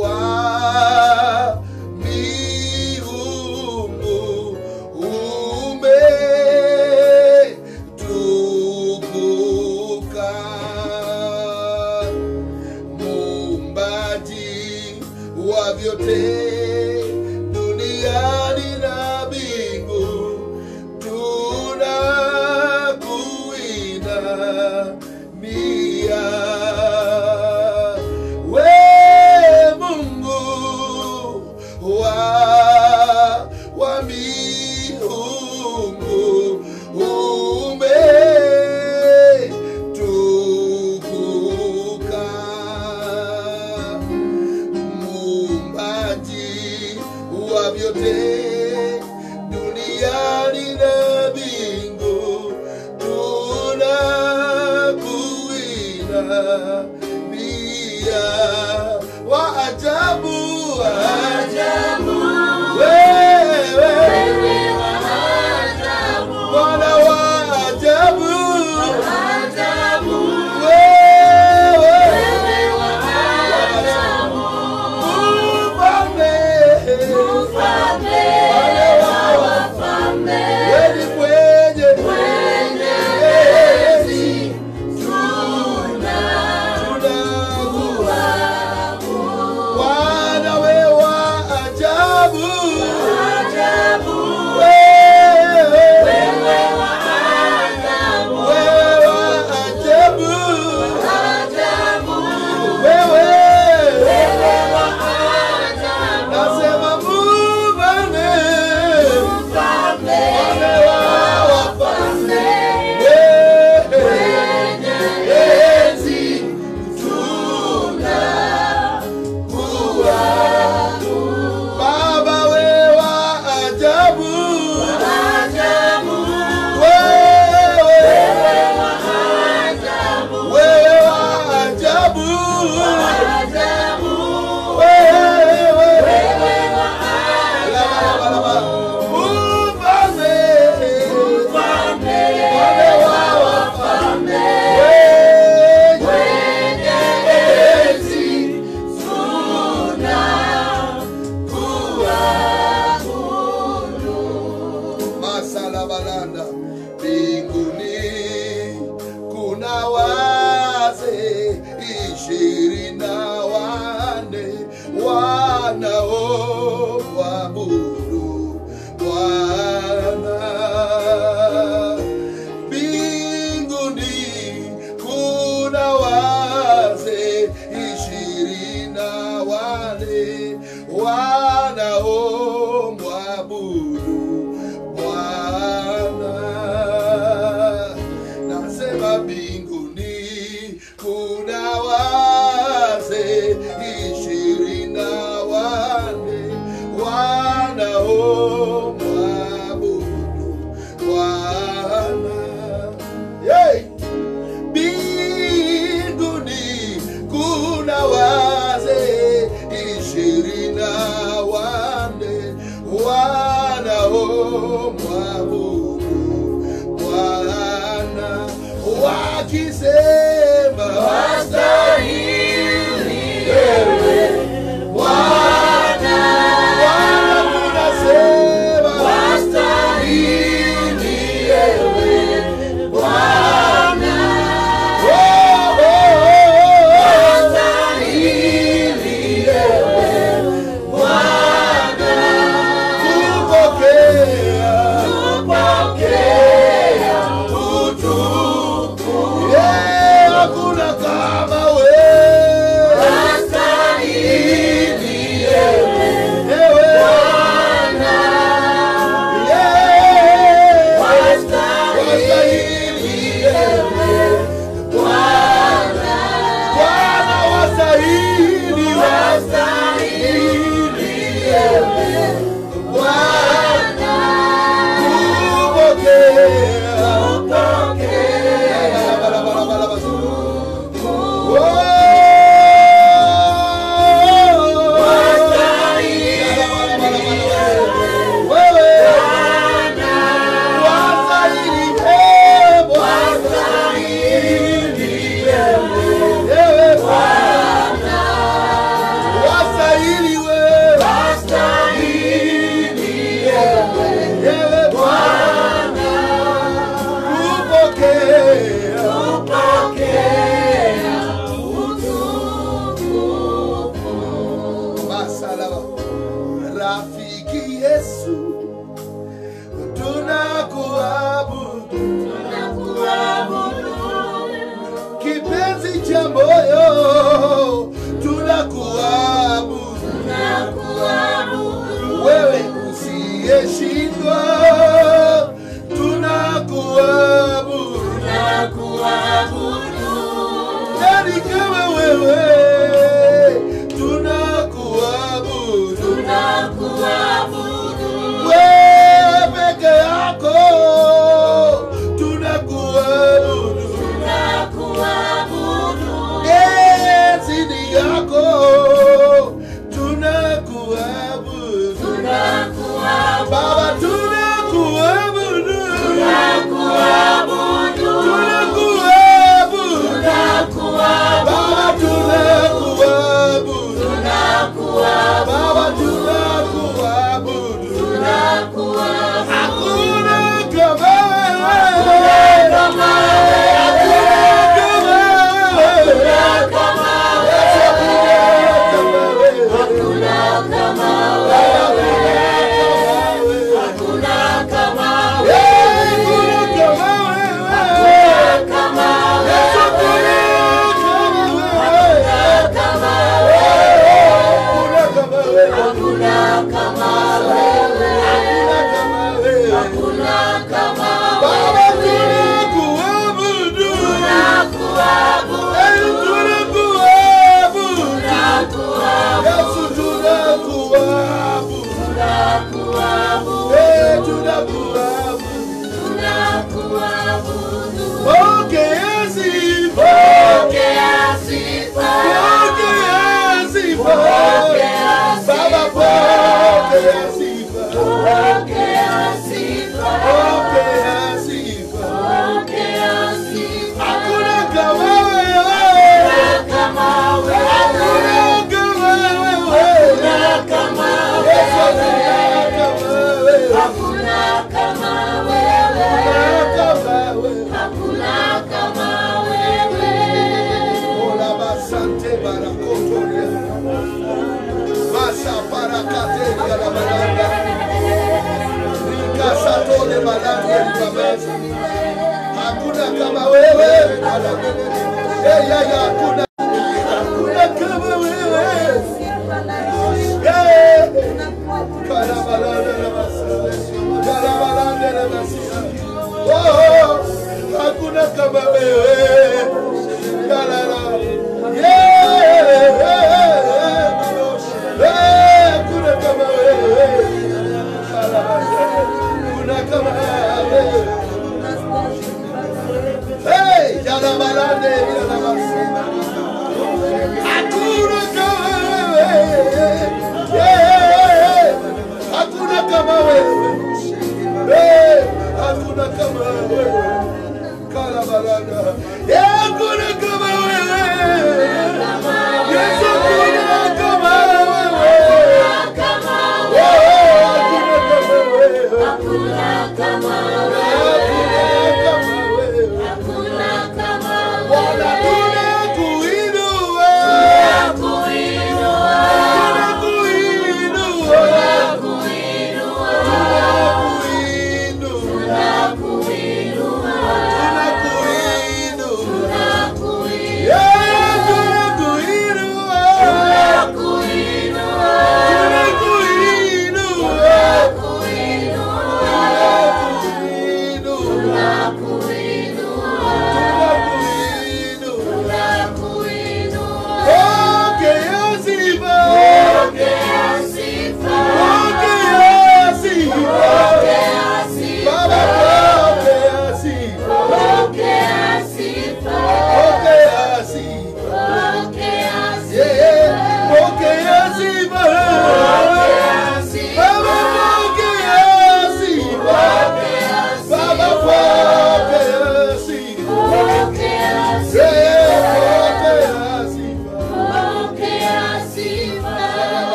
wa miungu umetukuka, muumbaji wa vyote duniani na mbingu, tunakuinamia. We Mungu wa miungu umetukuka, muumbaji wa vyote duniani na mbingu, tunakuinamia. Wa ajabu, wewe Bwana wa ajabu, mbinguni kuna wazee 24 wanaomwabudu Bwana. Mbinguni kuna wazee 24 wanaomwabudu Bwana. Nasema mbinguni kuna wazee 24 wanaomwabudu Bwana. Mbinguni kuna wazee 24 Hakuna kama wewe. Hakuna kama wewe. Hakuna kama wewe. Hakuna kama wewe. Hakuna kama wewe. Hey, jana balade jana basina. Hakuna kama wewe. Hakuna kama wewe. Hakuna kama wewe. Kala balada. Hakuna kama wewe. Yesu hakuna kama wewe. Hakuna kama wewe.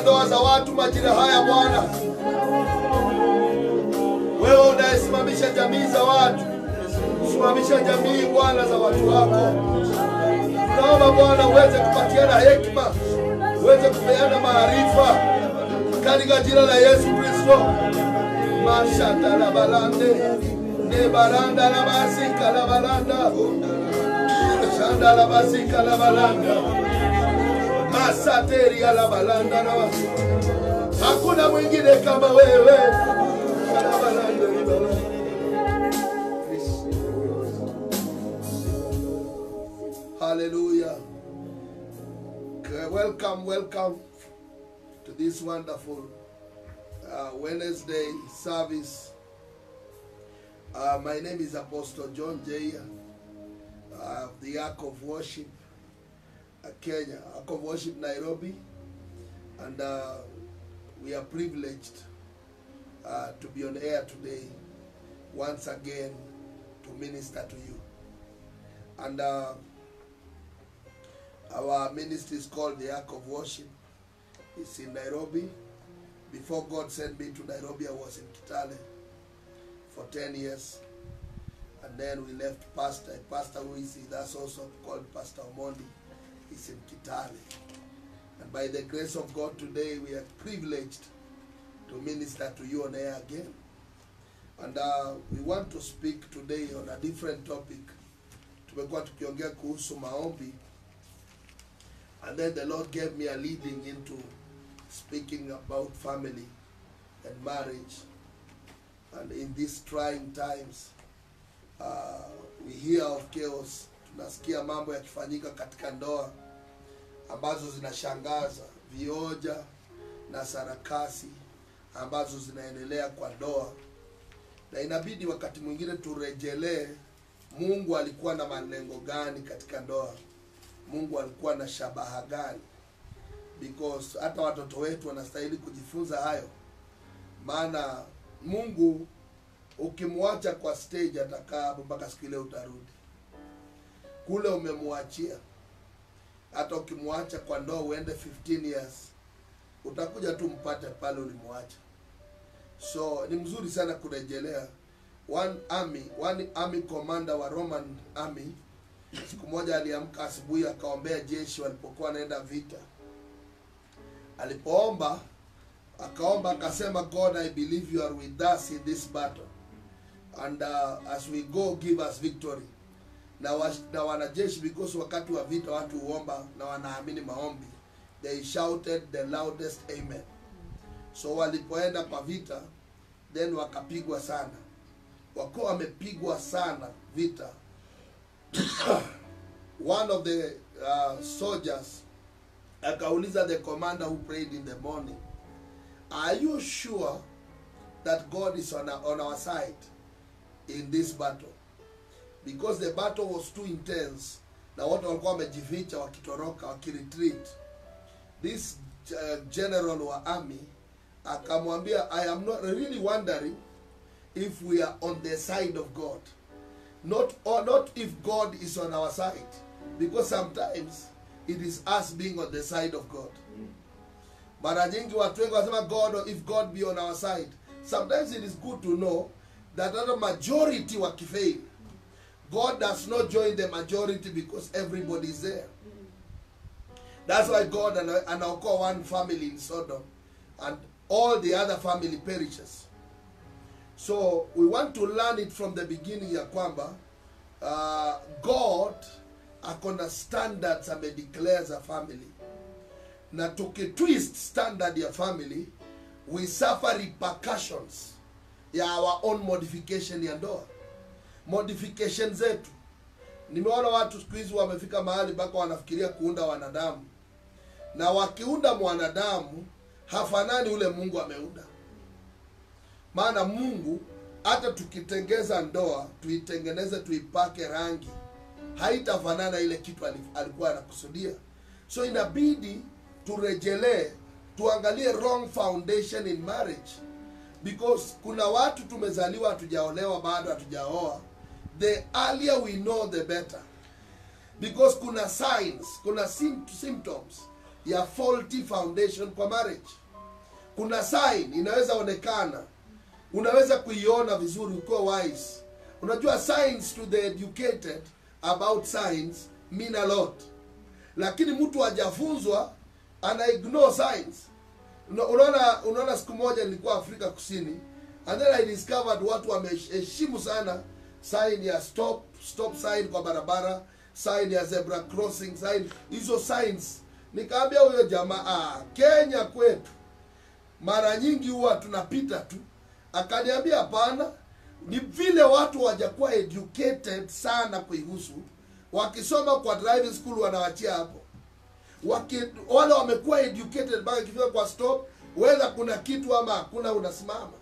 Ndoa za watu majira haya Bwana. Wewe unasimamisha jamii za watu. Simamisha jamii Bwana za watu wako. Naomba Bwana uweze kupatiana hekima, uweze kupeana maarifa katika jina la Yesu Kristo. Mashata la balande, ne baranda la basika la balanda. Shanda la basika la balanda. Masateri ya la balanda na wasi. Hakuna mwingine kama wewe. Hallelujah. Welcome to this wonderful Wednesday service. My name is Apostle John J. The Ark of Worship Kenya, Ark of Worship Nairobi, and we are privileged to be on air today once again to minister to you. And our ministry is called the Ark of Worship. It's in Nairobi. Before God sent me to Nairobi, I was in Kitale for 10 years. And then we left pastor. A pastor who is that's also called Pastor Omondi. He's in Kitale. And by the grace of God today, we are privileged to minister to you on air again. And we want to speak today on a different topic. Tumekuwa tukiongea kuhusu maombi. And then the Lord gave me a leading into speaking about family and marriage. And in these trying times, we hear of chaos. Tunasikia mambo yakifanyika katika ndoa ambazo zinashangaza, vioja na sarakasi ambazo zinaendelea kwa ndoa. Na inabidi wakati mwingine turejelee Mungu alikuwa na malengo gani katika ndoa. Mungu alikuwa na shabaha gani? Because hata watoto wetu wanastahili kujifunza hayo. Maana Mungu ukimwacha kwa stage atakaa mpaka siku ile utarudi. Kule umemwachia. Hata ukimwacha kwa ndoa uende 15 years, utakuja tu mpate pale ulimwacha. So ni mzuri sana kurejelea one army commander wa Roman army, siku moja aliamka asubuhi akaombea jeshi walipokuwa wanaenda vita. Alipoomba akaomba akasema, God, I believe you are with us in this battle, and as we go, give us victory. Na wanajeshi, because wakati wa vita watu huomba na wanaamini maombi, they shouted the loudest amen. So walipoenda kwa vita, then wakapigwa sana. Wakuwa wamepigwa sana vita, one of the soldiers akauliza the commander who prayed in the morning, are you sure that God is on our side in this battle? Because the battle was too intense, na watu walikuwa wamejificha wakitoroka wakiretreat. This general wa army akamwambia, I am not really wondering if we are on the side of God, not if God is on our side, because sometimes it is us being on the side of God. Mara nyingi watu wengi wasema God, or if God be on our side. Sometimes it is good to know that the majority wakifail, God does not join the majority because everybody is there. That's why God anaokoa one family in Sodom and all the other family perishes. So we want to learn it from the beginning ya kwamba God akona standards amedeclares a family. Na tukitwist standard ya family, we suffer repercussions ya our own modification ya ndoa. Modification zetu. Nimeona watu siku hizi wamefika mahali mpaka wanafikiria kuunda wanadamu. Na wakiunda mwanadamu hafanani ule Mungu ameunda. Maana Mungu hata tukitengeza ndoa, tuitengeneze tuipake rangi, haitafanana ile kitu alikuwa anakusudia. So inabidi turejelee, tuangalie wrong foundation in marriage. Because kuna watu tumezaliwa hatujaolewa bado hatujaoa. The earlier we know the better. Because kuna signs, kuna symptoms ya faulty foundation kwa marriage. Kuna sign inaweza onekana, unaweza kuiona vizuri ukiwa wise. Unajua signs to the educated about signs mean a lot. Lakini mtu hajafunzwa ana ignore signs. Unaona siku moja nilikuwa Afrika Kusini, and then I discovered watu wameheshimu sana sign ya stop sign kwa barabara, sign ya zebra crossing sign, hizo signs. Nikaambia huyo jamaa, Kenya kwetu mara nyingi huwa tunapita tu. Akaniambia hapana, ni vile watu hawajakuwa educated sana kuihusu. Wakisoma kwa driving school wanawachia hapo. Wale wamekuwa educated mpaka ikifika kwa stop, whether kuna kitu ama hakuna unasimama.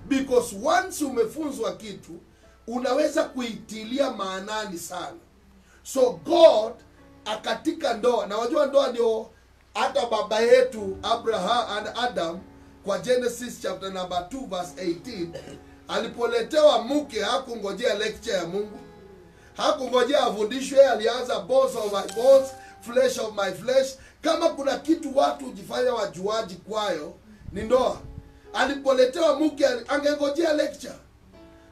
Because once umefunzwa kitu, unaweza kuitilia maanani sana. So God akatika ndoa, na wajua ndoa ndio hata baba yetu Abraham and Adam kwa Genesis chapter number 2 verse 18, alipoletewa mke hakungojea lecture ya Mungu. Hakungojea afundishwe, alianza bones of my bones, flesh of my flesh. Kama kuna kitu watu hujifanya wajuaji kwayo ni ndoa. Alipoletewa mke angengojea lecture.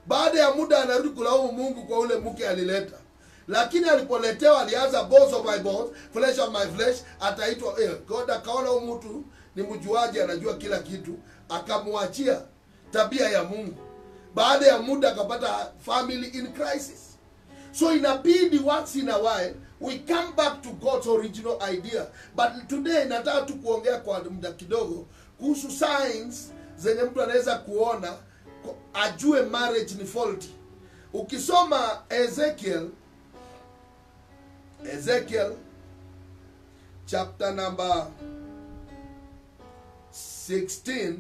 Baada ya muda anarudi kulaumu Mungu kwa ule mke alileta. Lakini alipoletewa alianza bones of my bones, flesh of my flesh, ataitwa God akaona mtu ni mjuaji anajua kila kitu, akamwachia tabia ya Mungu. Baada ya muda akapata family in crisis. So inabidi once in a while we come back to God's original idea. But today nataka tu kuongea kwa muda kidogo kuhusu signs zenye mtu anaweza kuona ajue marriage ni faulty. Ukisoma Ezekiel chapter number 16,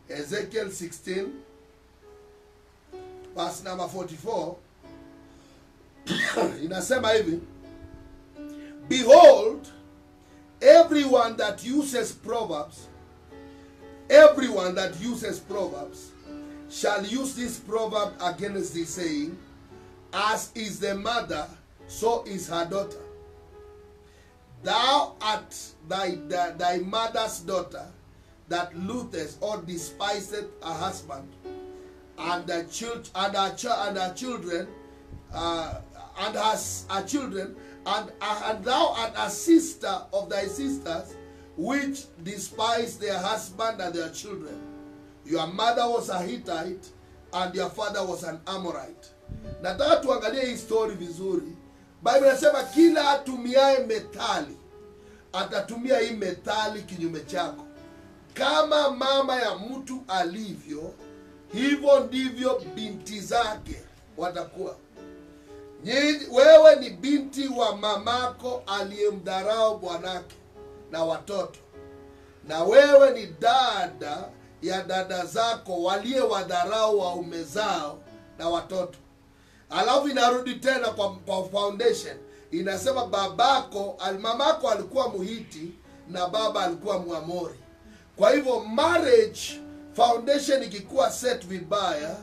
Ezekiel 16 verse number 44, inasema hivi, behold, everyone that uses proverbs shall use this proverb against thee, saying, as is the mother, so is her daughter. Thou art thy mother's daughter, that loatheth or despiseth a husband, and her children, and thou art a sister of thy sisters, which despise their husband and their children. Your mother was a Hittite, and your father was an Amorite. Nataka tuangalie hii story vizuri. Bible inasema kila atumiaye methali atatumia hii methali kinyume chako. Kama mama ya mtu alivyo, hivyo ndivyo binti zake watakuwa. Wewe ni binti wa mamako aliyemdharau bwanake na watoto. Na wewe ni dada ya dada zako waliowadharau waume zao na watoto. Alafu inarudi tena kwa foundation. Inasema mamako alikuwa Muhiti na baba alikuwa Muamori. Kwa hivyo marriage foundation ikikuwa set vibaya,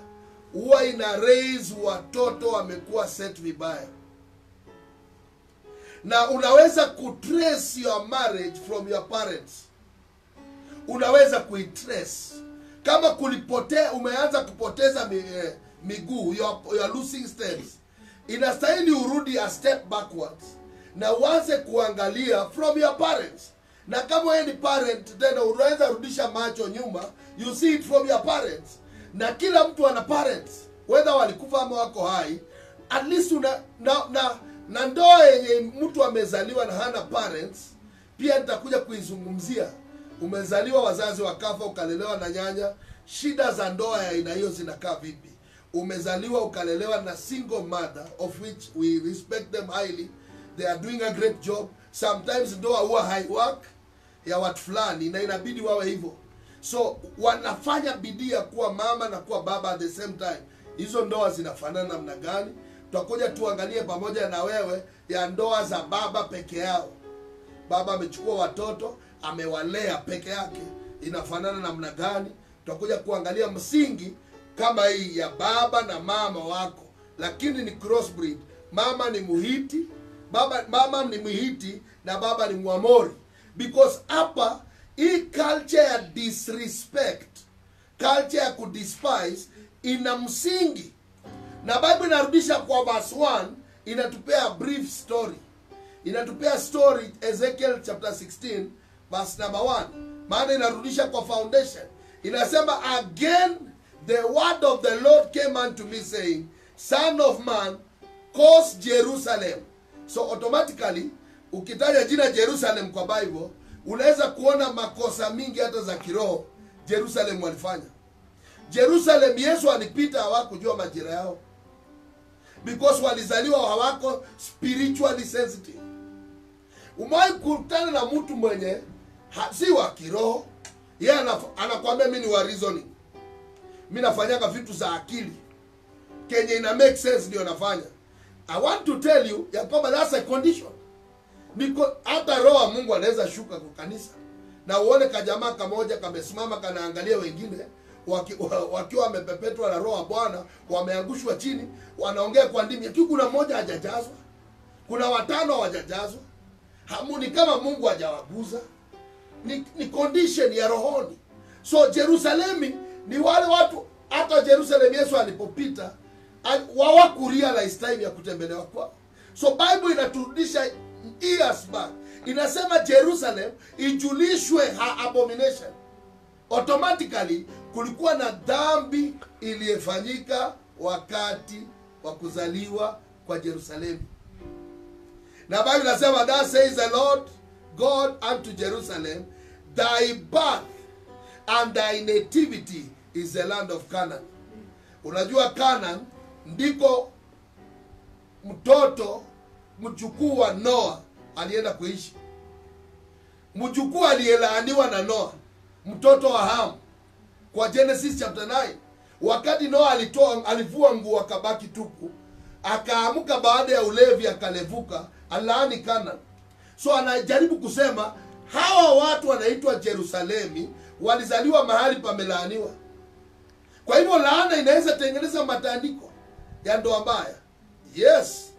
huwa ina raise watoto wamekuwa set vibaya. Na unaweza kutrace your marriage from your parents. Unaweza kuitrace. Kama umeanza kupoteza miguu, you are losing steps. Inastahili urudi a step backwards na uanze kuangalia from your parents. Na kama wewe ni parent, tena unaweza rudisha macho nyuma, you see it from your parents. Na kila mtu ana parents, whether walikufa ama wako hai. At least na ndoa yenye mtu amezaliwa na hana parents, pia nitakuja kuizungumzia. Umezaliwa wazazi wakafa, ukalelewa na nyanya, shida za ndoa ya aina hiyo zinakaa vipi? Umezaliwa ukalelewa na single mother, of which we respect them highly. They are doing a great job. Sometimes ndoa huwa high work ya watu fulani na inabidi wawe hivyo. So wanafanya bidii ya kuwa mama na kuwa baba at the same time. Hizo ndoa zinafanana namna gani? Tutakuja tuangalie pamoja na wewe ya ndoa za baba peke yao. Baba amechukua watoto, amewalea peke yake, inafanana namna gani? Tutakuja kuangalia msingi kama hii ya baba na mama wako, lakini ni crossbreed. Mama ni Muhiti, mama ni Muhiti na baba ni Muamori. Because hapa hii culture ya disrespect, culture ya kudespise ina msingi. Na Bible inarudisha kwa verse 1, inatupea brief story. Inatupea story Ezekiel chapter 16 verse number 1. Maana inarudisha kwa foundation. Inasema, again the word of the Lord came unto me saying, Son of man, curse Jerusalem. So automatically ukitaja jina Jerusalem kwa Bible, unaweza kuona makosa mingi hata za kiroho Jerusalem walifanya. Jerusalem Yesu alipita hawakujua majira yao. Because walizaliwa hawako spiritually sensitive. Umewahi kukutana na mtu mwenye si wa kiroho, yeye anakuambia mimi ni wa reasoning, mimi nafanyanga vitu za akili, kenye ina make sense ndio nafanya. I want to tell you ya kwamba that's a condition. Hata roho wa Mungu anaweza shuka kwa kanisa na uone kajamaa kamoja kamesimama kanaangalia wengine wakiwa wamepepetwa na roho wa Bwana, wameangushwa chini, wanaongea kwa ndimi. Lakini kuna mmoja hajajazwa, kuna watano hawajajazwa. Hamuni kama Mungu hajawaguza. Ni condition ya rohoni. So Jerusalemi ni wale watu, hata Jerusalem Yesu alipopita hawakurealize time ya kutembelewa kwao. So Bible inaturudisha years back. Inasema Jerusalem ijulishwe her abomination. Automatically kulikuwa na dhambi iliyofanyika wakati wa kuzaliwa kwa Jerusalem. Na Bible inasema, that says the Lord God unto Jerusalem, thy birth and thy nativity is the land of Canaan. Unajua Canaan ndiko mjukuu wa Noah alienda kuishi. Mjukuu aliyelaaniwa na Noah, mtoto wa Ham, kwa Genesis chapter 9. Wakati Noah alivua nguo akabaki tupu, akaamuka baada ya ulevi akalevuka, alaani Canaan. So anajaribu kusema hawa watu wanaitwa Jerusalemi walizaliwa mahali pamelaaniwa. Kwa hivyo laana inaweza tengeneza matandiko ya ndoa mbaya. Yes.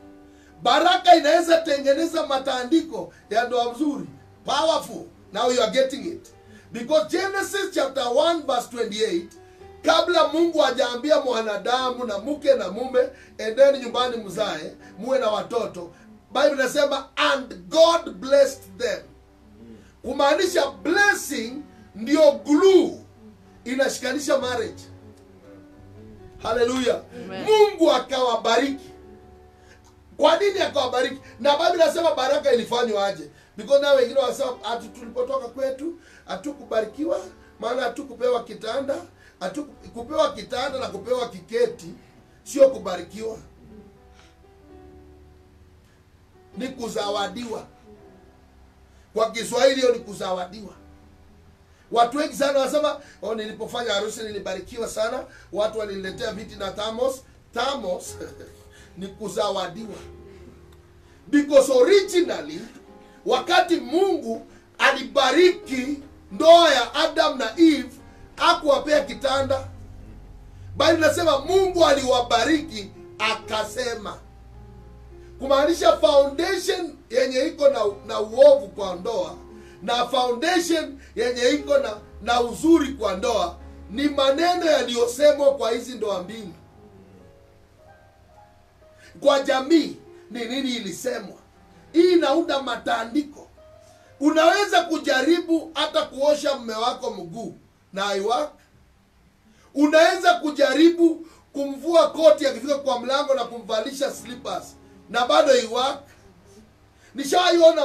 Baraka inaweza tengeneza matandiko ya ndoa mzuri. Powerful. Now you are getting it. Because Genesis chapter 1 verse 28, kabla Mungu hajaambia mwanadamu na mke na mume endeni nyumbani mzae muwe na watoto, Bible inasema and God blessed them. Kumaanisha blessing ndio glue inashikanisha marriage. Hallelujah. Mungu akawabariki. Kwa nini akawabariki? Na Bible inasema baraka ilifanywa aje? Because na wengine wanasema tulipotoka kwetu hatukubarikiwa, maana hatukupewa kitanda. Kupewa kitanda na kupewa kiketi sio kubarikiwa, ni kuzawadiwa. Kwa Kiswahili hiyo ni kuzawadiwa. Watu wengi sana wanasema nilipofanya harusi nilibarikiwa sana, watu waliniletea viti na thermos ni kuzawadiwa. Because originally wakati Mungu alibariki ndoa ya Adam na Eve, hakuwapea kitanda, bali nasema Mungu aliwabariki akasema. Kumaanisha foundation yenye iko na uovu kwa ndoa na foundation yenye iko na uzuri kwa ndoa ni maneno yaliyosemwa kwa hizi ndoa mbili. Kwa jamii ni nini ilisemwa? Hii inaunda matandiko. Unaweza kujaribu hata kuosha mume wako mguu na haiwaki. Unaweza kujaribu kumvua koti akifika kwa mlango na kumvalisha slippers na bado haiwaki. Nishaiona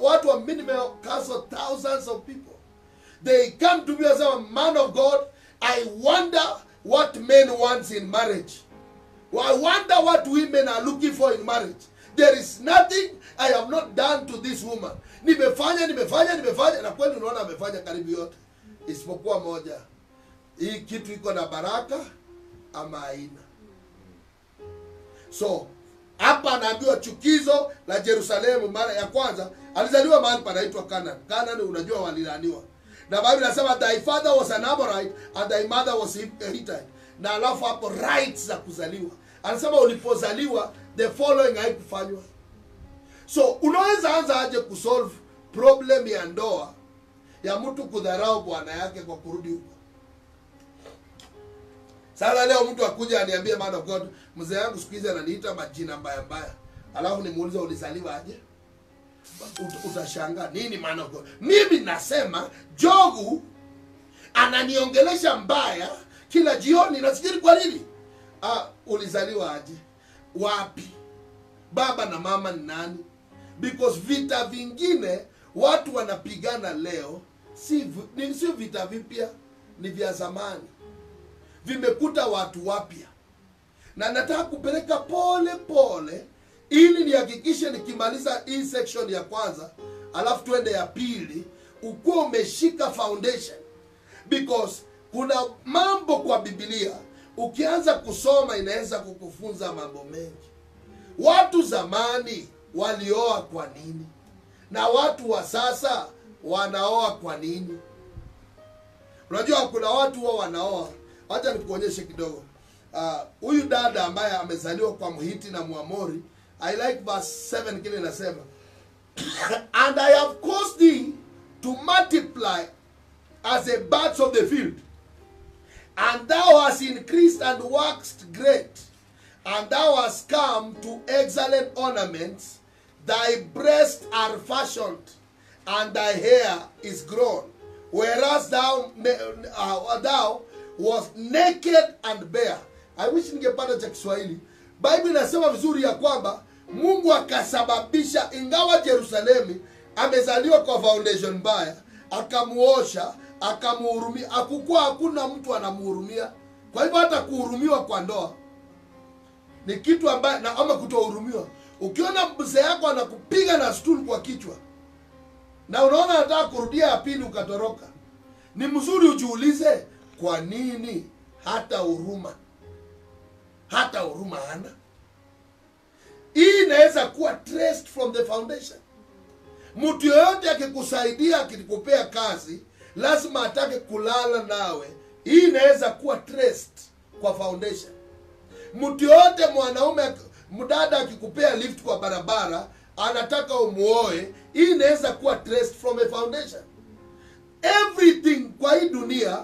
watu wa minimum counsel thousands of people. They come to me as a man of God. I wonder what men want in marriage. I wonder what women are looking for in marriage. There is nothing I have not done to this woman. Nimefanya. Na kweli unaona amefanya karibu yote. Isipokuwa moja. Hii kitu iko na baraka ama haina. So, hapa anaambiwa chukizo la Yerusalemu mara ya kwanza. Alizaliwa mahali panaitwa Canaan. Canaan unajua walilaniwa. Na Bible inasema thy father was an Amorite and thy mother was a Hittite. Na alafu hapo rights za kuzaliwa. Anasema ulipozaliwa the following haikufanywa. So unaweza anza aje kusolve problem ya ndoa ya mtu kudharau bwana yake kwa kurudi huko? Sasa leo mtu akuja aniambie man of God, mzee yangu siku hizi ananiita majina mbaya. Alafu nimuulize ulizaliwa aje? Utashangaa, nini man of God? Mimi nasema Jogu ananiongelesha mbaya kila jioni, nasikiri kwa nini? Ulizaliwa aje? Wapi? Baba na mama ni nani? Because vita vingine watu wanapigana leo si vita vipya, ni vya zamani. Vimekuta watu wapya. Na nataka kupeleka pole ili nihakikishe nikimaliza hii section ya kwanza alafu tuende ya pili ukuwa umeshika foundation. Because kuna mambo kwa Biblia ukianza kusoma inaweza kukufunza mambo mengi. Watu zamani walioa kwa nini? Na watu wa sasa wanaoa kwa nini? Unajua kuna watu huwa wanaoa. Acha nikuonyeshe kidogo. Huyu dada ambaye amezaliwa kwa Mhiti na Muamori, I like verse 7 kile inasema. And I have caused thee to multiply as a birds of the field. And thou hast increased and waxed great. And thou hast come to excellent ornaments. Thy breasts are fashioned, and thy hair is grown. Whereas thou was naked and bare. I wish ningepata cha Kiswahili. Bible inasema vizuri ya kwamba Mungu akasababisha, ingawa Yerusalemu amezaliwa kwa foundation mbaya, akamuosha, akamuhurumia. Hakuna mtu anamuhurumia. Kwa hivyo hata kuhurumiwa kwa ndoa ni kitu ambaye na ama kutohurumiwa. Ukiona mzee yako anakupiga na stool kwa kichwa na unaona anataka kurudia ya pili ukatoroka, ni mzuri ujiulize kwa nini hata huruma hana. Hii inaweza kuwa traced from the foundation. Mtu yoyote akikusaidia akikupea kazi lazima atake kulala nawe. Hii inaweza kuwa traced kwa foundation. Mtu yoyote mwanaume mdada akikupea lift kwa barabara anataka umuoe, hii inaweza kuwa traced from a foundation. everything kwa hii dunia,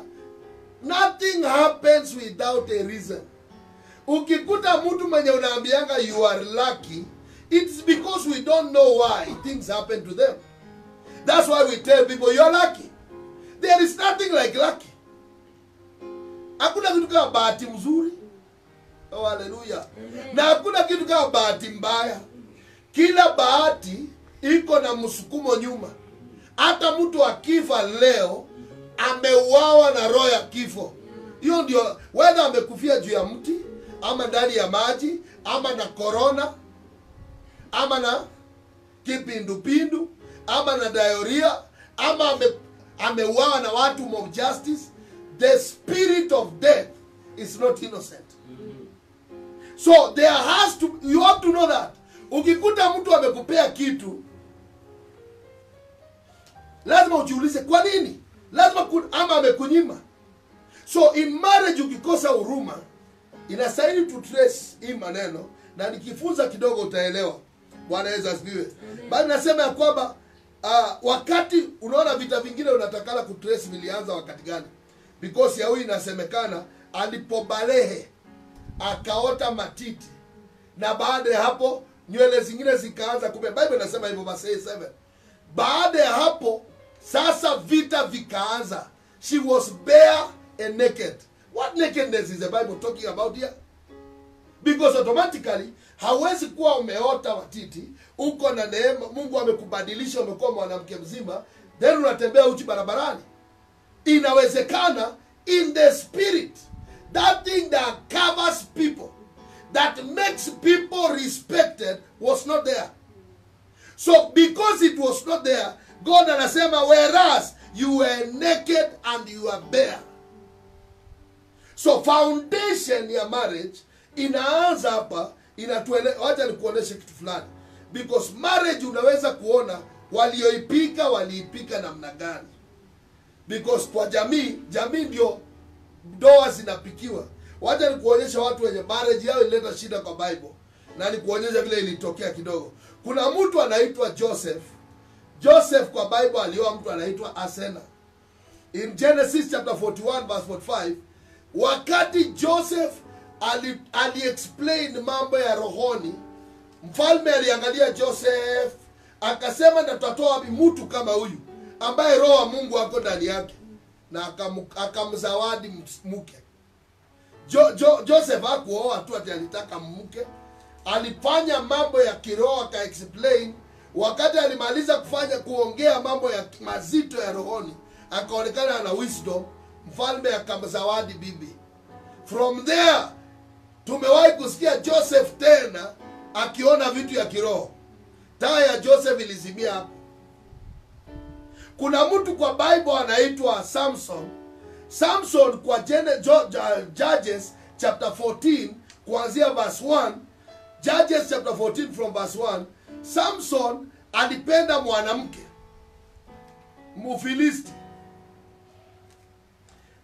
nothing happens without a reason. Ukikuta mtu mwenye unaambianga you are lucky, it's because we don't know why things happen to them. That's why we tell people you are lucky. There is nothing like lucky. Hakuna kitu kama bahati mzuri. Oh, hallelujah. Na hakuna kitu kama bahati mbaya. Kila bahati iko na msukumo nyuma. Hata mtu akifa leo ameuawa na roho ya kifo. Hiyo ndio, whether amekufia juu ya mti, ama ndani ya maji, ama na corona, ama na kipindupindu, ama na diarrhea, ama ameuawa na watu mob justice. The spirit of death is not innocent. So there has to, you have to know that. Ukikuta mtu amekupea kitu, lazima ujiulize kwa nini? Lazima ama amekunyima. So in marriage ukikosa huruma, inastahili to trace hii maneno, na nikifunza kidogo utaelewa. Bwana Yesu asifiwe. Bali nasema ya kwamba wakati unaona vita vingine unatakala kutrace vilianza wakati gani? Because ya huyu inasemekana alipobalehe akaota matiti, na baada ya hapo nywele zingine zikaanza kumea. Bible inasema hivyo verse 7. Baada ya hapo sasa vita vikaanza. She was bare and naked. What nakedness is the Bible talking about here? Because automatically hawezi kuwa umeota matiti, uko na neema, Mungu amekubadilisha, umekuwa mwanamke mzima, then unatembea uchi barabarani. Inawezekana in the spirit, that thing that covers people, that makes people respected, was not there. So because it was not there, God anasema whereas you were naked and you are bare. So foundation ya marriage inaanza hapa, wacha nikuoneshe kitu fulani. Because marriage unaweza kuona walioipika waliipika namna gani. Because kwa jamii ndio ndoa zinapikiwa. Wacha nikuonyesha watu wenye marriage yao ileta shida kwa Bible, na nikuonyesha vile ilitokea kidogo. Kuna mtu anaitwa Joseph. Joseph kwa Bible alioa mtu anaitwa Asena. In Genesis chapter 41 verse 45, wakati Joseph ali-explain mambo ya rohoni, mfalme aliangalia Joseph akasema natatoa wapi mtu kama huyu ambaye roho wa Mungu ako ndani yake, na akamzawadi mke. Joseph hakuoa tu ati alitaka mke, alifanya mambo ya kiroho aka-explain. Wakati alimaliza kuongea mambo ya mazito ya rohoni, akaonekana na wisdom, mfalme akamzawadi bibi. From there tumewahi kusikia Joseph tena akiona vitu ya kiroho. Taa ya Joseph ilizimia hapo. Kuna mtu kwa Bible anaitwa Samson. Samson kwa Judges chapter 14 kuanzia verse 1. Judges chapter 14 from verse 1. Samson alipenda mwanamke Mfilisti.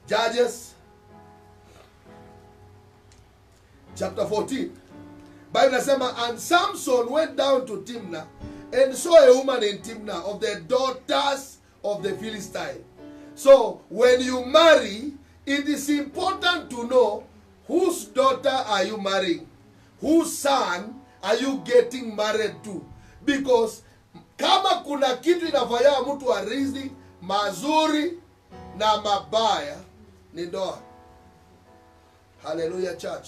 Judges chapter 14. Bible inasema, and Samson went down to Timnah and saw a woman in Timnah of the daughters of the Philistine. So when you marry, it is important to know whose daughter are you marrying, whose son are you getting married to. Because kama kuna kitu inafanya mtu arithi mazuri na mabaya, ni ndoa. Hallelujah church.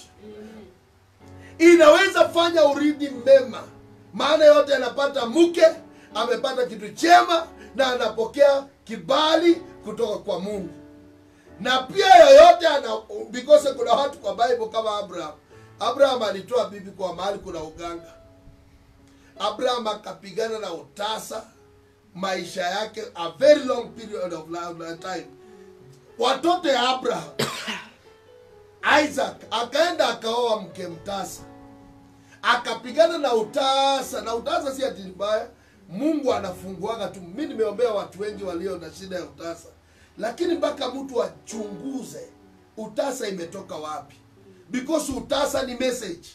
Inaweza fanya urithi mema, maana yote anapata mke, amepata kitu chema, na anapokea kibali kutoka kwa Mungu. Na pia yoyote because kuna watu kwa Bible kama Abraham. Abraham alitoa bibi kwa mahali kuna uganga. Abraham akapigana na utasa maisha yake a very long period of time. Watoto ya Abraham Isaac akaenda akaoa mke mtasa, akapigana na utasa. Na utasa si ati mbaya, Mungu anafunguaga tu. Mimi nimeombea watu wengi walio na shida ya utasa, lakini mpaka mtu achunguze utasa imetoka wapi. Because utasa ni message.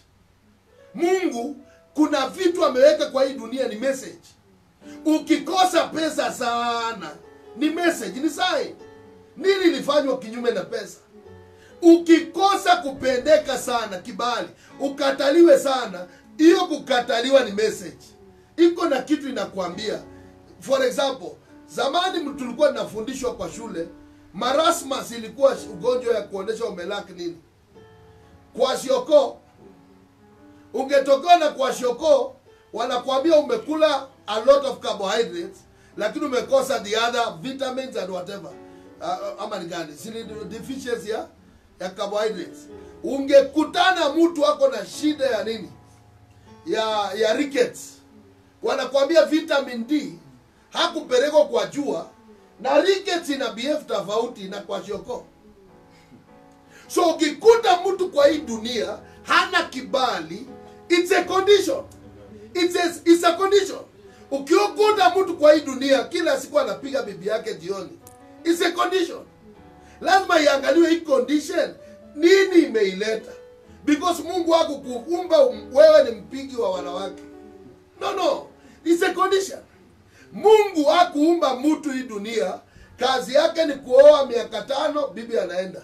Mungu kuna vitu ameweka kwa hii dunia ni message. Ukikosa pesa sana, ni message, ni sign. Nini ilifanywa kinyume na pesa? Ukikosa kupendeka sana, kibali, ukataliwe sana, hiyo kukataliwa ni message. Iko na kitu inakuambia. For example, zamani tulikuwa tunafundishwa kwa shule, marasmus ilikuwa ugonjwa ya kuonesha umelaki nini? Kwa shioko. Ungetokea na kwa shioko, wanakuambia umekula a lot of carbohydrates, lakini umekosa the other vitamins and whatever. Ama ni gani? Sini deficiency ya carbohydrates. Ungekutana mtu wako na shida ya nini? Ya rickets. Wanakuambia vitamin D hakupelekwa kwa jua, na rickets ina BF tofauti na kwa shioko. So ukikuta mtu kwa hii dunia hana kibali, it's a condition. It's a condition. Ukikuta mtu kwa hii dunia kila siku anapiga bibi yake jioni, it's a condition. Lazima iangaliwe hii condition nini imeileta. Because Mungu hakukuumba wewe ni mpigi wa wanawake. No. It's a condition. Mungu hakuumba mtu hii dunia kazi yake ni kuoa miaka 5 bibi anaenda,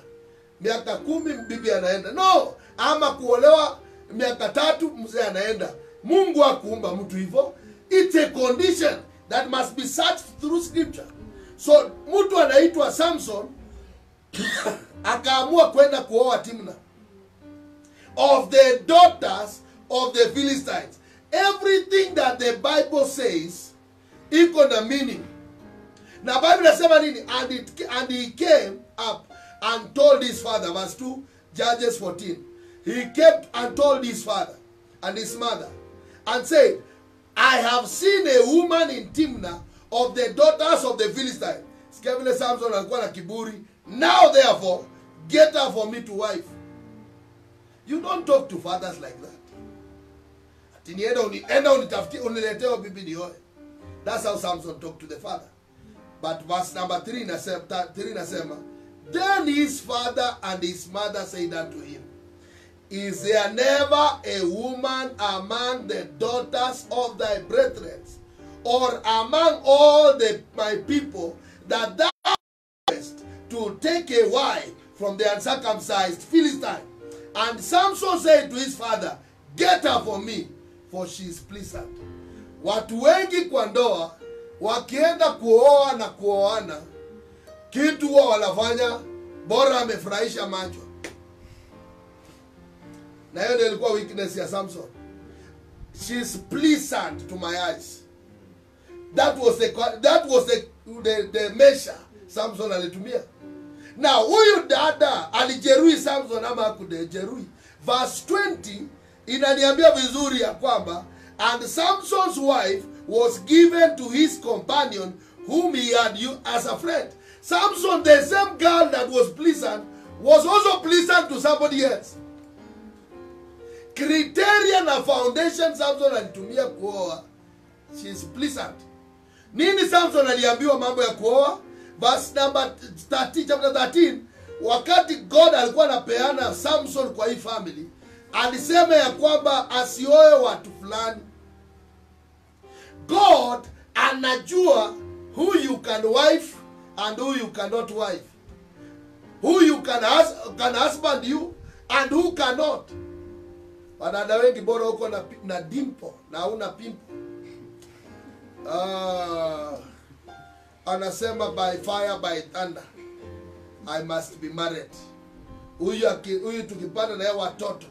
miaka 10 bibi anaenda. No, ama kuolewa miaka 3 mzee anaenda. Mungu hakuumba mtu hivyo. It's a condition that must be searched through scripture. So mtu anaitwa Samson akaamua kwenda kuoa Timna, of the daughters of the Philistines. Everything that the Bible says iko na meaning. Na Bible inasema nini? And he came up and told his father, verse 2, Judges 14. He came and told his father and his mother and said, I have seen a woman in Timnah of the daughters of the Philistines. Sikia vile Samson alikuwa na kiburi. Now therefore, get her for me to wife. You don't talk to fathers like that. Ati nienda unitafutie unileteo bibi nioe. That's how Samson talked to the father. But verse number 3 nasema, then his father and his mother said unto him, is there never a woman among the daughters of thy brethren, or among all my people, that thou hast to take a wife from the uncircumcised Philistine? And Samson said to his father, get her for me, for she is pleasant. Watu wengi kwa ndoa wakienda kuoa na kuoana, kitu wao wanafanya bora amefurahisha macho. Na hiyo ndio ilikuwa weakness ya Samson. She is pleasant to my eyes. That was the measure Samson alitumia. Now huyu dada alijeruhi Samson ama hakujeruhi? Verse 20 inaniambia vizuri ya kwamba, and Samson's wife was given to his companion whom he had used as a friend. Samson, the same girl that was pleasant, was also pleasant to somebody else. Criteria na foundation Samson alitumia kuoa, she is pleasant. Nini Samson aliambiwa mambo ya kuoa? Verse number 13, chapter 13, wakati God alikuwa anapeana Samson kwa hii family, alisema ya kwamba asioe watu fulani. God anajua who you can wife and who you cannot wife, who you can husband you and who cannot. Wadada wengi bora huko na dimpo na una pimpo. Anasema by fire by thunder I must be married. Huyu tukipata na watoto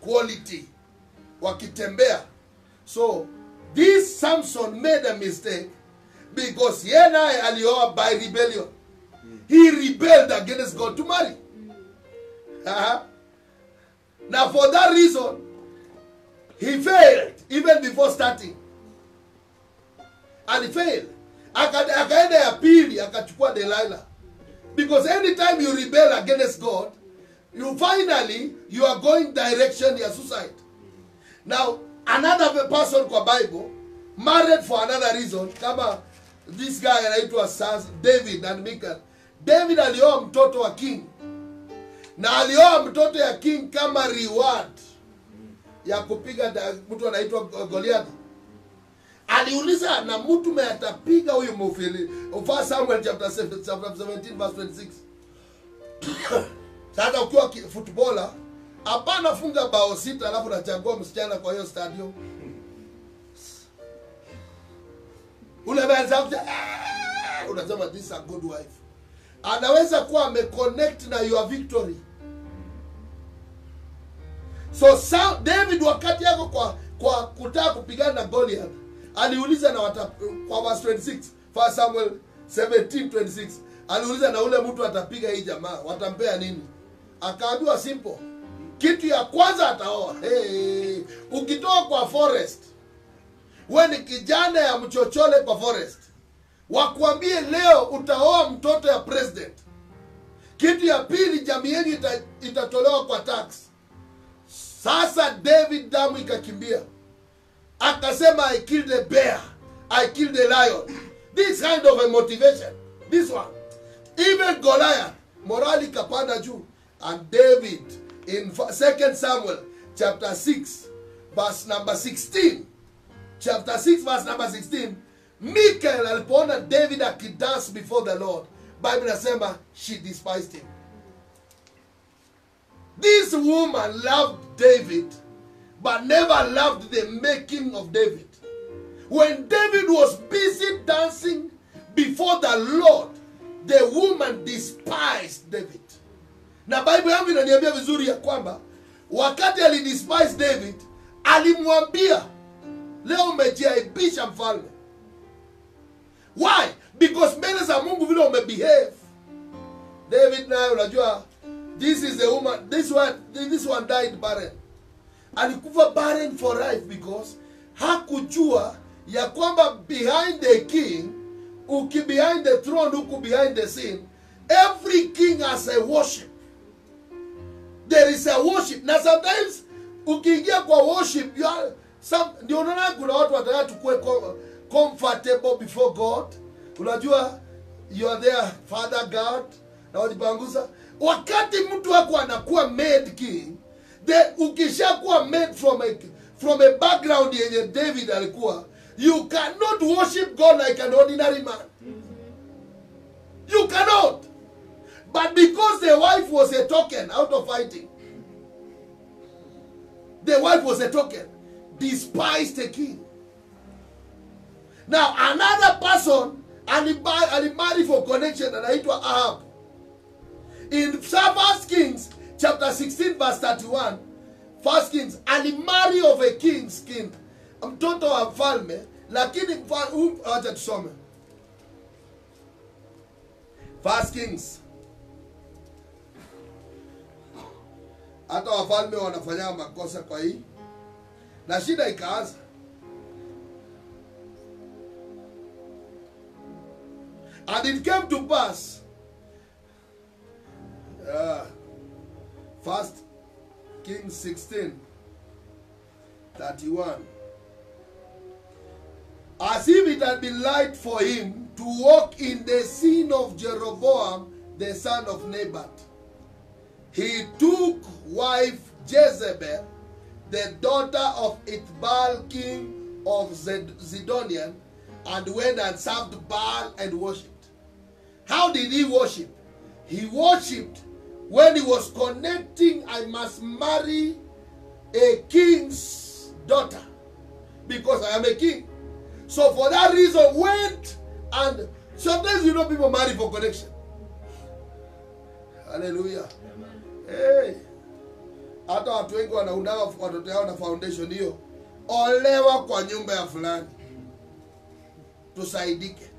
quality wakitembea. So this Samson made a mistake because he and I alioa by rebellion. He rebelled against God to marry. Now for that reason he failed even before starting. And he failed. Akaenda ya pili akachukua Delilah. Because anytime you rebel against God, you are going direction ya suicide. Now another person kwa Bible married for another reason, kama this guy anaitwa David and Michal. David alioa mtoto wa king, na alioa mtoto ya king kama reward ya kupiga mtu anaitwa Goliath. aliuliza na mtu me atapiga huyu mufili. 1 Samuel chapter 17 verse 26. Sasa ukiwa footballer, hapana funga bao 6 alafu unachagua msichana kwa hiyo stadium. Ule unasema this is a good wife. Anaweza kuwa ameconnect na your victory. So David wakati yako kwa kutaka kupigana na Goliath, aliuliza na kwa verse 26, 1 Samuel 17:26, aliuliza na ule mtu atapiga hii jamaa, watampea nini? Akaambiwa simple. Kitu ya kwanza ataoa. Hey, ukitoka kwa forest, wewe ni kijana ya mchochole kwa forest, wakuambie leo utaoa mtoto ya president. Kitu ya pili, jamii yenu itatolewa kwa tax. Sasa David damu ikakimbia. Akasema I killed a bear, I killed a lion. This kind of a motivation. This one. Even Goliath, morali kapanda juu. And David in 2 Samuel chapter 6 verse number 16. Chapter 6 verse number 16. Michal alipoona David akidance before the Lord, Bible inasema she despised him. This woman loved David, but never loved the making of David. When David was busy dancing before the Lord, the woman despised David. Na Bible yangu inaniambia vizuri ya kwamba wakati alidespise David, alimwambia leo umejiaibisha mfalme. Why? Because mbele za Mungu vile umebehave. David naye unajua, this is the woman, this one died barren. Alikufa barren for life because hakujua ya kwamba behind the king, behind the throne, behind the scene, every king has a worship. There is a worship. Na sometimes ukiingia kwa worship, ndio unaona kuna watu wataka tukue comfortable before God. Unajua you are there, Father God, na wajipanguza. Wakati mtu wako anakuwa made king, ukishakuwa made from a background yenye David alikuwa, you cannot worship God like an ordinary man. You cannot. But because the wife was a token out of fighting, the wife was a token, despised the king. Now another person alimarry for connection, anaitwa Ahab. In 1 Kings chapter 16 verse 31, 1 Kings, alimarry of a king's king, mtoto wa mfalme, lakini acha tusome 1 Kings. Hata wafalme wanafanya makosa kwa hii, na shida ikaanza. And it came to pass, 1 Kings 16:31, as if it had been light for him to walk in the sin of Jeroboam the son of Nebat, he took wife Jezebel, the daughter of Ithbal, king of Zidonian, and went and served Baal and worshipped. How did he worship? He worshipped when he was connecting, I must marry a king's daughter because I am a king. So for that reason went, and sometimes people marry for connection. Hallelujah. Hey. Hata watu wengi wanaundaga watoto yao na foundation hiyo. Olewa kwa nyumba ya fulani, tusaidike.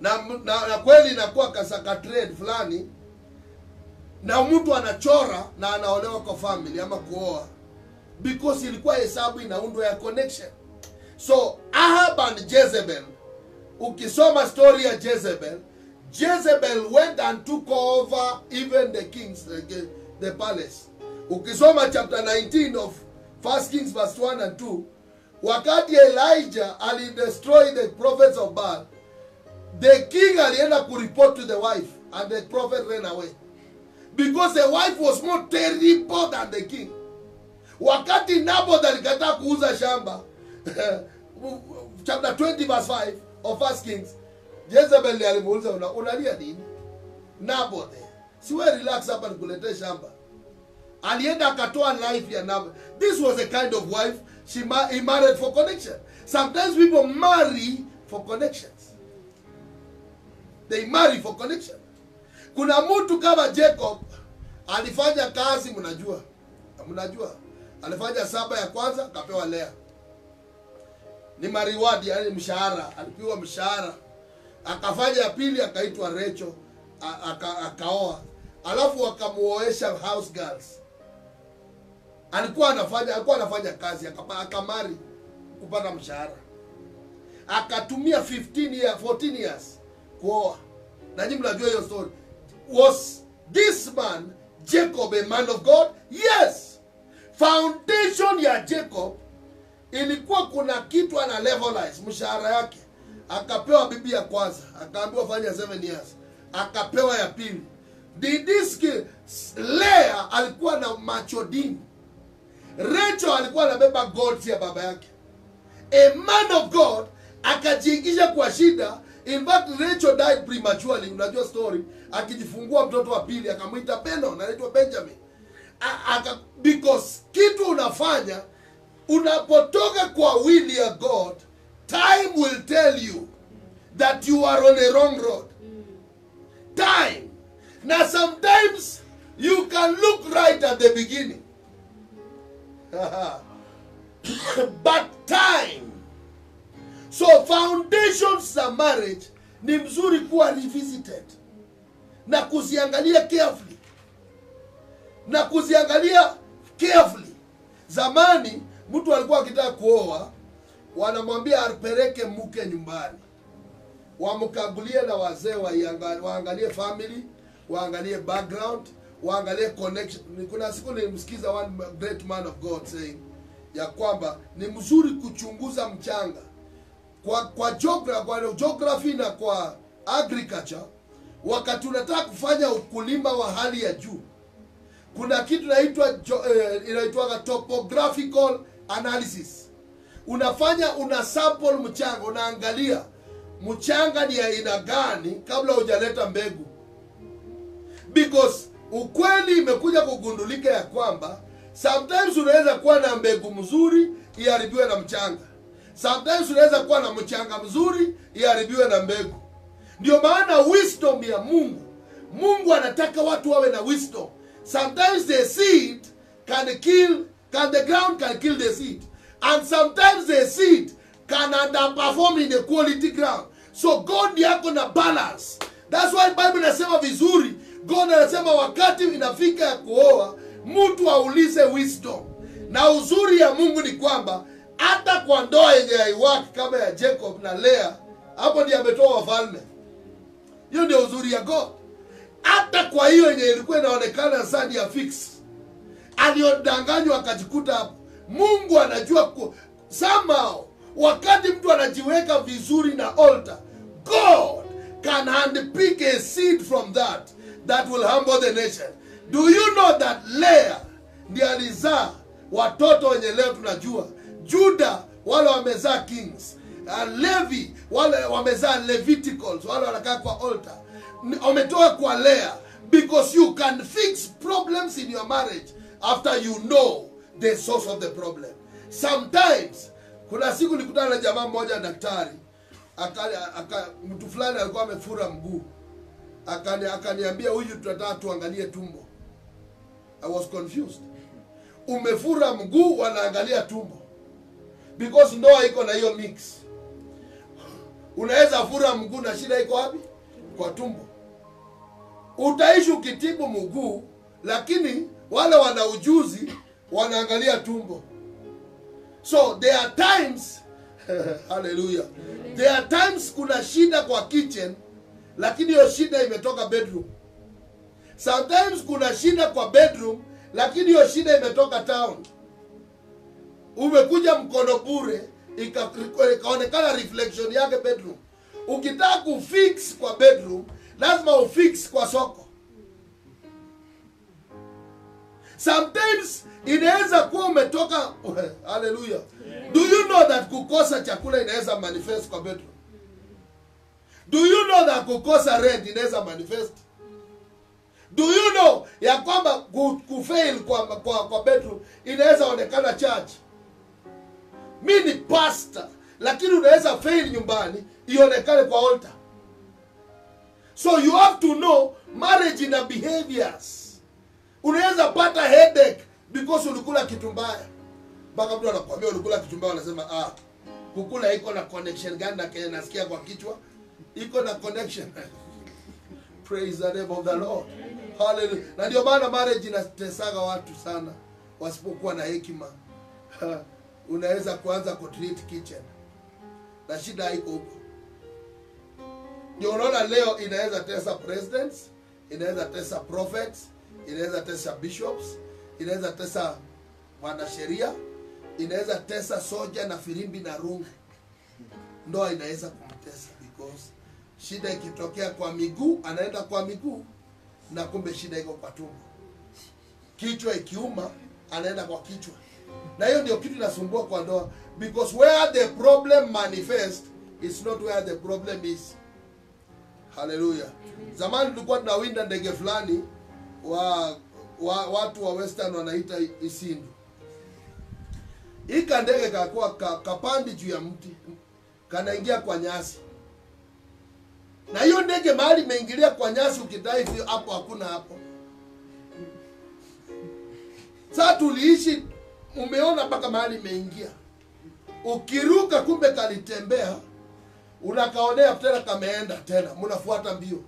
Na kweli inakuwa kasaka trade fulani, na mtu anachora na anaolewa kwa family ama kuoa, because ilikuwa hesabu inaundwa ya connection. So Ahab and Jezebel, ukisoma story ya Jezebel went and took over even the kings, the palace. Ukisoma chapter 19 of 1 Kings verse 1 and 2, wakati Elijah destroyed the prophets of Baal, the king alienda to report to the wife, and the prophet ran away. Because the wife was more terrible than the king. Wakati Naboth alikataa kuuza shamba, chapter 20 verse 5 of 1 Kings, Jezebel alimuuliza unalia nini? Naboth, siwe relax hapa nikuletee shamba. Alienda akatoa life ya Naboth. This was a kind of wife he married for connection. Sometimes people marry for connections. They marry for connection. Kuna mtu kama Jacob alifanya kazi, mnajua. Alifanya 7 ya kwanza akapewa Lea. Ni mariwadi, yani mshahara, alipewa mshahara. Akafanya ya pili akaitwa Rachel, akaoa. Alafu akamuoesha house girls. Alikuwa anafanya kazi, akamari kupata mshahara. Akatumia 14 years kuoa. Na nyinyi mnajua hiyo story. Was this man Jacob a man of God? Yes. Foundation ya Jacob ilikuwa kuna kitu ana levelize mshahara yake. Akapewa bibi ya kwanza, akaambiwa fanya 7 years. Akapewa ya pili. Lea alikuwa na macho dini. Rachel alikuwa anabeba gold ya baba yake. A man of God akajiingisha kwa shida. In fact, Rachel died prematurely. Unajua story. Akijifungua mtoto wa pili akamuita Beno, anaitwa Benjamin. Because kitu unafanya unapotoka kwa will ya God, time will tell you that you are on a wrong road. Time. Now sometimes you can look right at the beginning. But time. So foundations za marriage ni mzuri kuwa revisited. Na kuziangalia carefully. Zamani mtu alikuwa akitaka kuoa, wanamwambia apeleke mke nyumbani. Wamkagulie na wazee waangalie family, waangalie background, waangalie connection. Kuna siku nilimsikiza one great man of God saying ya kwamba ni mzuri kuchunguza mchanga. Kwa geography na kwa agriculture, wakati unataka kufanya ukulima wa hali ya juu, kuna kitu inaitwa topographical analysis. Una sample mchanga, unaangalia mchanga ni aina gani kabla hujaleta mbegu. Because ukweli imekuja kugundulika ya kwamba sometimes unaweza kuwa na mbegu mzuri iharibiwe na mchanga. Sometimes unaweza kuwa na mchanga mzuri iharibiwe na mbegu. Ndio maana wisdom ya Mungu anataka watu wawe na wisdom. Sometimes the seed the ground can kill the seed. And sometimes the seed can underperform in the quality ground. So God yako na balance. That's why Bible inasema vizuri. God anasema wakati inafika ya kuoa, mtu aulize wisdom. Na uzuri ya Mungu ni kwamba hata kwa ndoa yenye haiwaki kama ya Jacob na Lea, hapo ndiye ametoa wafalme. Hiyo ndio uzuri ya God. Hata kwa hiyo yenye ilikuwa inaonekana sadi ya fix, aliodanganywa akajikuta hapo. Mungu anajua somehow wakati mtu anajiweka vizuri na altar, God can handpick a seed from that will humble the nation. Do you know that Leah ndiye alizaa watoto wenye leo tunajua? Judah wale wamezaa kings, Levi wale wamezaa Leviticals, wale wanakaa kwa altar. Wametoa kwa Leah. Because you can fix problems in your marriage after you know the source of the problem. Sometimes kuna siku nikutana na jamaa mmoja daktari, mtu fulani alikuwa amefura mguu. Akaniambia huyu tunataka tuangalie tumbo. I was confused. Umefura mguu wanaangalia tumbo. Because ndoa iko na hiyo mix. Unaweza fura mguu na shida iko wapi? Kwa tumbo. Utaishi ukitibu mguu, lakini wale wana ujuzi wanaangalia tumbo. So there are times hallelujah. There are times kuna shida kwa kitchen, lakini hiyo shida imetoka bedroom. Sometimes kuna shida kwa bedroom, lakini hiyo shida imetoka town. Umekuja mkono bure, ikaonekana reflection yake bedroom. Ukitaka kufix kwa bedroom, lazima ufix kwa soko. Sometimes Inaweza kuwa umetoka hallelujah. Do you know that kukosa chakula inaweza manifest kwa bedroom? Do you know that kukosa rent inaweza manifest? Do you know ya kwamba kufail kwa bedroom inaweza onekana church? Mimi ni pastor, lakini unaweza fail nyumbani ionekane kwa altar. So you have to know marriage in behaviors. Unaweza pata headache because ulikula kitu mbaya. Mpaka mtu anakuambia ulikula kitu mbaya, anasema kukula iko na connection gani na kile nasikia kwa kichwa? Iko na connection. Praise the name of the Lord. Hallelujah. Na ndio maana marriage inatesaga watu sana wasipokuwa na hekima. Unaweza kuanza kutreat kitchen. Na shida haiko huko. Ndio unaona leo inaweza tesa presidents, inaweza tesa prophets, inaweza tesa bishops, inaweza tesa wanasheria, inaweza tesa soja na filimbi na rungu. Ndoa inaweza kumtesa because shida ikitokea kwa miguu, anaenda kwa miguu na kumbe shida iko kwa tumbo. Kichwa ikiuma, anaenda kwa kichwa. Na hiyo ndio kitu inasumbua kwa ndoa, because where the problem manifest is not where the problem is. Hallelujah. Zamani tulikuwa tunawinda ndege fulani watu wa western wanaita isindu. Ika ndege kakuwa kapandi juu ya mti, kanaingia kwa nyasi. Na hiyo ndege mahali imeingilia kwa nyasi, ukidai hivyo hapo hakuna hapo. Sasa tuliishi, umeona mpaka mahali imeingia. Ukiruka kumbe kalitembea, unakaonea tena kameenda tena, mnafuata mbio.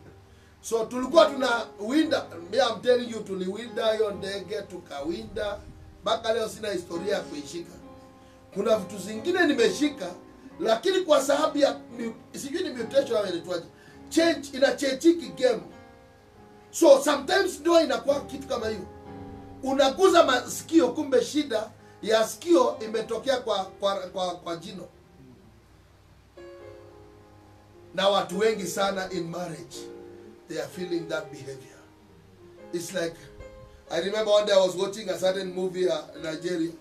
So tulikuwa tunawinda, I'm telling you, tuliwinda hiyo ndege, tukawinda. Mpaka leo sina historia ya kuishika. Kuna vitu zingine nimeshika, lakini kwa sababu ya sijui ni mutation au inaitwaje, change ina change game. So sometimes ndio inakuwa kitu kama hiyo. Unaguza masikio, kumbe shida ya sikio imetokea kwa jino. Na watu wengi sana in marriage, they are feeling that behavior. It's like, I remember one day I was watching a certain movie in Nigeria,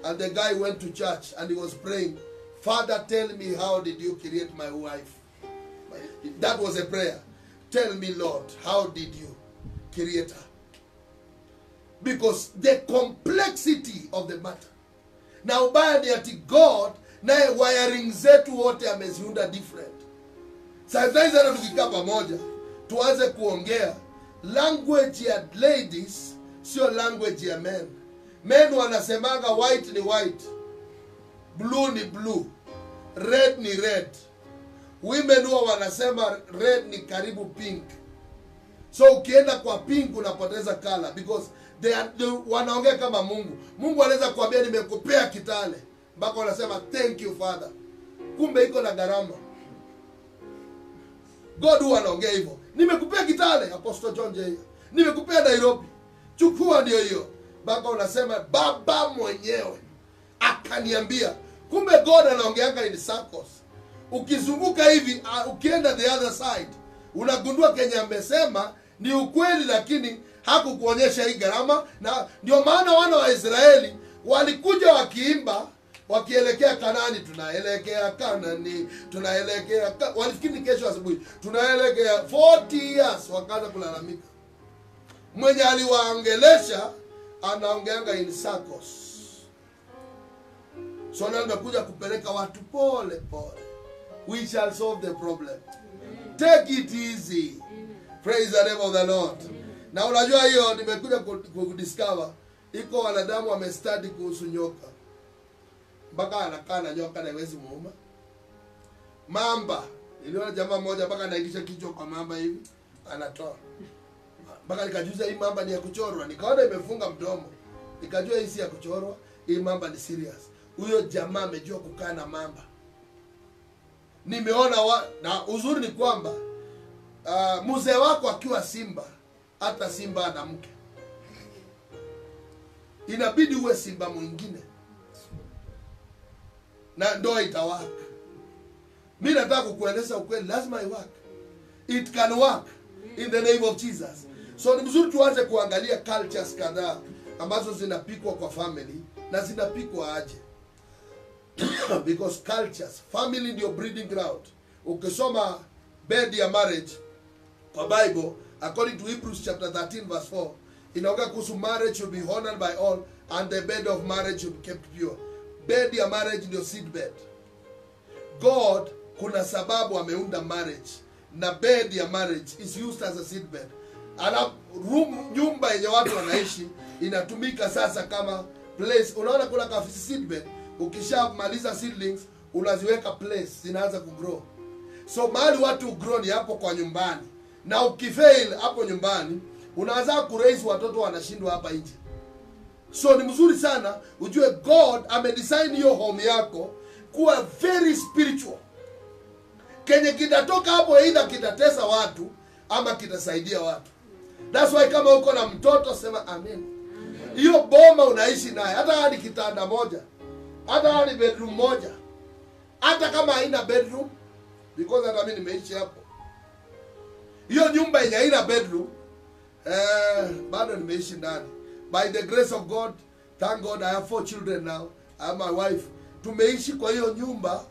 and the guy went to church and he was praying, Father, tell me, how did you create my wife? That was a prayer. Tell me, Lord, how did you create her? Because the complexity of the matter. Now, by the God, nae wiring zetu wote ameziunda different. Sometimes hata tukikaa pamoja tuanze kuongea, language ya ladies sio language ya men. Men wanasemanga white ni white, blue ni blue, red ni red. Women huwa wanasema red ni karibu pink. So ukienda kwa pink unapoteza color, because they wanaongea kama Mungu. Mungu anaweza kuambia nimekupea Kitale, mpaka wanasema thank you Father. Kumbe iko na gharama. God huwa anaongea hivyo. Nimekupea Kitale, Apostle John J. Nimekupea Nairobi, chukua ndio hiyo. Mpaka unasema Baba mwenyewe akaniambia. Kumbe God anaongeanga in circles. Ukizunguka hivi, ukienda the other side, unagundua Kenya amesema ni ukweli, lakini hakukuonyesha hii gharama. Na ndio maana wana wa Israeli walikuja wakiimba, wakielekea Kanani, tunaelekea Kanani, tunaelekea walifikiri kesho asubuhi, tunaelekea 40 years, wakaanza kulalamika. Mwenye aliwaongelesha anaongeanga in circles. So nakuja kupeleka watu pole pole. We shall solve the problem. Take it easy. Praise the name of the Lord. Na unajua hiyo nimekuja kudiscover, iko wanadamu wamestudy kuhusu nyoka. Mpaka anakaa na nyoka na haiwezi muuma. Mamba, niliona jamaa mmoja mpaka anaingisha kichwa kwa mamba hivi, anatoa. Mpaka nikajuza hii mamba ni ya kuchorwa. Nikaona imefunga mdomo. Nikajua hii si ya kuchorwa, hii mamba ni serious. Huyo jamaa amejua kukaa na mamba. Nimeona na uzuri ni kwamba mzee wako akiwa simba, hata simba ana mke. Inabidi uwe simba mwingine, na ndoa itawaka. Mimi nataka kukueleza ukweli, lazima iwake. It can work in the name of Jesus. So ni mzuri tuanze kuangalia cultures kadhaa ambazo zinapikwa kwa family, na zinapikwa aje? Because cultures, family ndio breeding ground. Ukisoma bed ya marriage kwa Bible, according to Hebrews chapter 13 verse 4, inaongea kuhusu marriage should be honored by all and the bed of marriage should be kept pure. Bed ya marriage ndio seed bed. God kuna sababu ameunda marriage, na bed ya marriage is used as a seed bed. Room, nyumba yenye watu wanaishi inatumika sasa kama place. Unaona kuna kafisi seed bed, ukishamaliza seedlings unaziweka place, zinaanza kugrow. So mahali watu grow ni hapo kwa nyumbani, na ukifail hapo nyumbani unaanza kuraise watoto wanashindwa hapa nje. So ni mzuri sana ujue God amedesign hiyo home yako kuwa very spiritual. Kenye kitatoka hapo either kitatesa watu ama kitasaidia watu. That's why kama uko na mtoto sema amen. Hiyo boma unaishi naye, hata hadi kitanda moja, hata hadi bedroom moja, hata kama haina bedroom, because hata mimi nimeishi hapo. Hiyo nyumba yenye haina bedroom, bado nimeishi ndani. By the grace of God, thank God I have 4 children now. I have my wife. Tumeishi kwa hiyo nyumba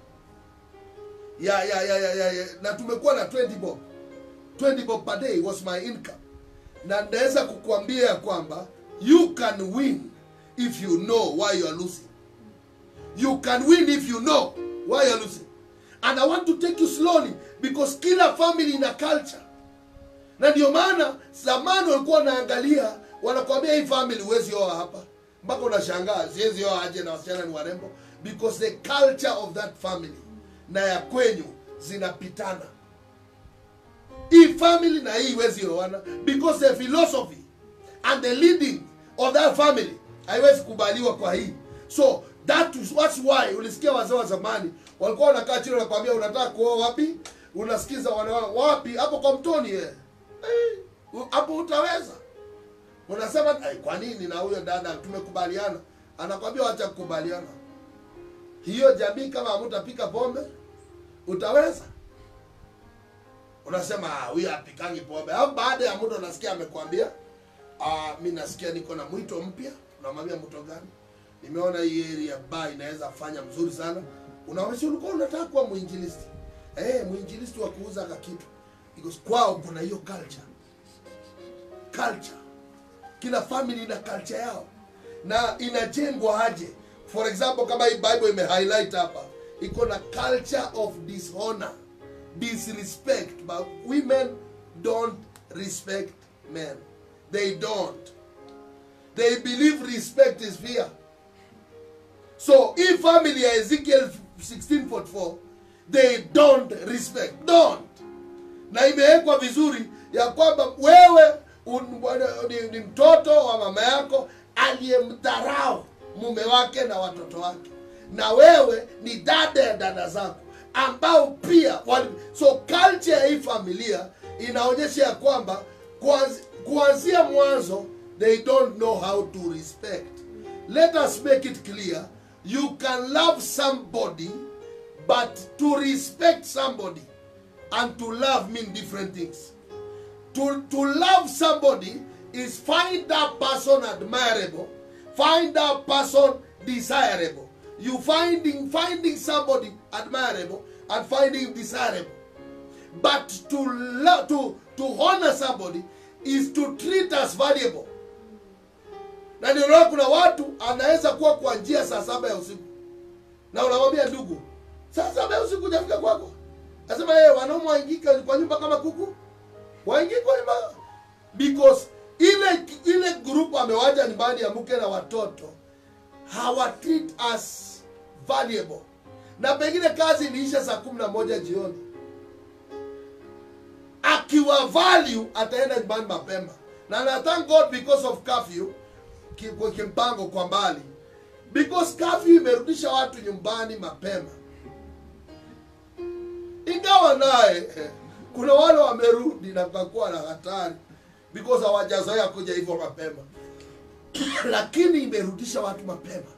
na tumekuwa na 20 bob. 20 bob per day was my income. Na naweza kukuambia kwamba you can win if you know why you are losing. You can win if you know why you are losing. And I want to take you slowly because kila family ina culture. Na ndio maana zamani walikuwa wanaangalia, wanakuambia hii family huwezi oa hapa. Mpaka unashangaa siwezi oa aje na wasichana ni warembo, because the culture of that family na ya kwenyu zinapitana. Hii family na hii huwezi oana because the philosophy and the leading of that family haiwezi kubaliwa kwa hii. So that's why ulisikia wazee wa zamani walikuwa wanakaa chini na kuambia unataka kuoa wapi? Unasikiza wapi? Hapo kwa mtoni hapo utaweza. Unasema kwa nini na huyo dada tumekubaliana? Anakuambia acha kukubaliana. Hiyo jamii kama hamtapika pombe utaweza? Unasema huyu apikangi pombe. Au baada ya muda unasikia amekwambia mimi nasikia niko na mwito mpya. Unamwambia mwito gani? Nimeona hii area bar inaweza fanya mzuri sana. Unaona ulikuwa unataka kuwa muinjilisti. Muinjilisti wa kuuza kitu. Because kwao kuna hiyo culture. Kila family ina culture yao. Na inajengwa aje? For example, kama hii Bible ime-highlight hapa, iko na culture of dishonor, disrespect. But women don't respect men. They don't. They believe respect is fear. So, in family Ezekiel 16:44, they don't respect. Don't. Na imewekwa vizuri ya kwamba wewe ni mtoto wa mama yako aliyemdharau mume wake na watoto wake, na wewe ni dada ya dada zako ambao pia so culture ya hii familia inaonyesha ya kwamba kuanzia mwanzo they don't know how to respect. Let us make it clear, you can love somebody, but to respect somebody and to love mean different things. To love somebody is find that person admirable, find that person desirable. You finding somebody admirable and finding him desirable. But to honor somebody is to treat as valuable. Na ndio kuna watu anaweza kuwa kwa njia saa 7 ya usiku. Na unamwambia ndugu, saa 7 ya usiku hujafika kwako. Anasema wanaume waingika kwa nyumba kama kuku. Waingika kwa nyumba because ile group amewaja nyumbani ya mke na watoto hawa treat us valuable. Na pengine kazi iliisha saa 11 jioni. Akiwa value ataenda nyumbani mapema. Na thank God because of curfew kimpango kwa mbali. Because curfew imerudisha watu nyumbani mapema. Ingawa naye kuna wale wamerudi na kukakuwa na hatari because hawajazoea kuja hivyo mapema. Lakini imerudisha watu mapema.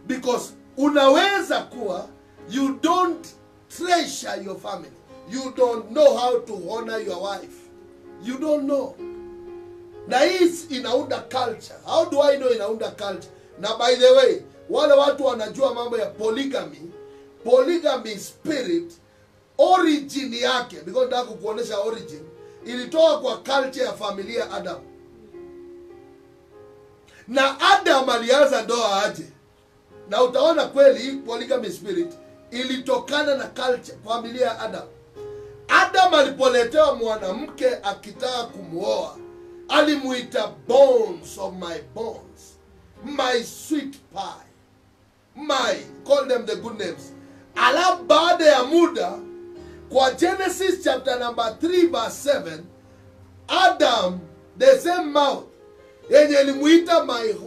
Because unaweza kuwa you don't treasure your family. You don't know how to honor your wife. You don't know. Na hii inaunda culture. How do I know inaunda culture? Na by the way, wale watu wanajua mambo ya polygamy spirit, origin yake, because nataka kukuonesha origin, ilitoka kwa culture ya familia Adam. Na Adam alianza ndoa aje. Na utaona kweli polygamy spirit ilitokana na culture, familia ya Adam. Adam alipoletewa mwanamke akitaka kumuoa, alimuita bones of my bones, my sweet pie, call them the good names. Alafu baada ya muda, kwa Genesis chapter number 3 verse 7, Adam, the same mouth yenye limuita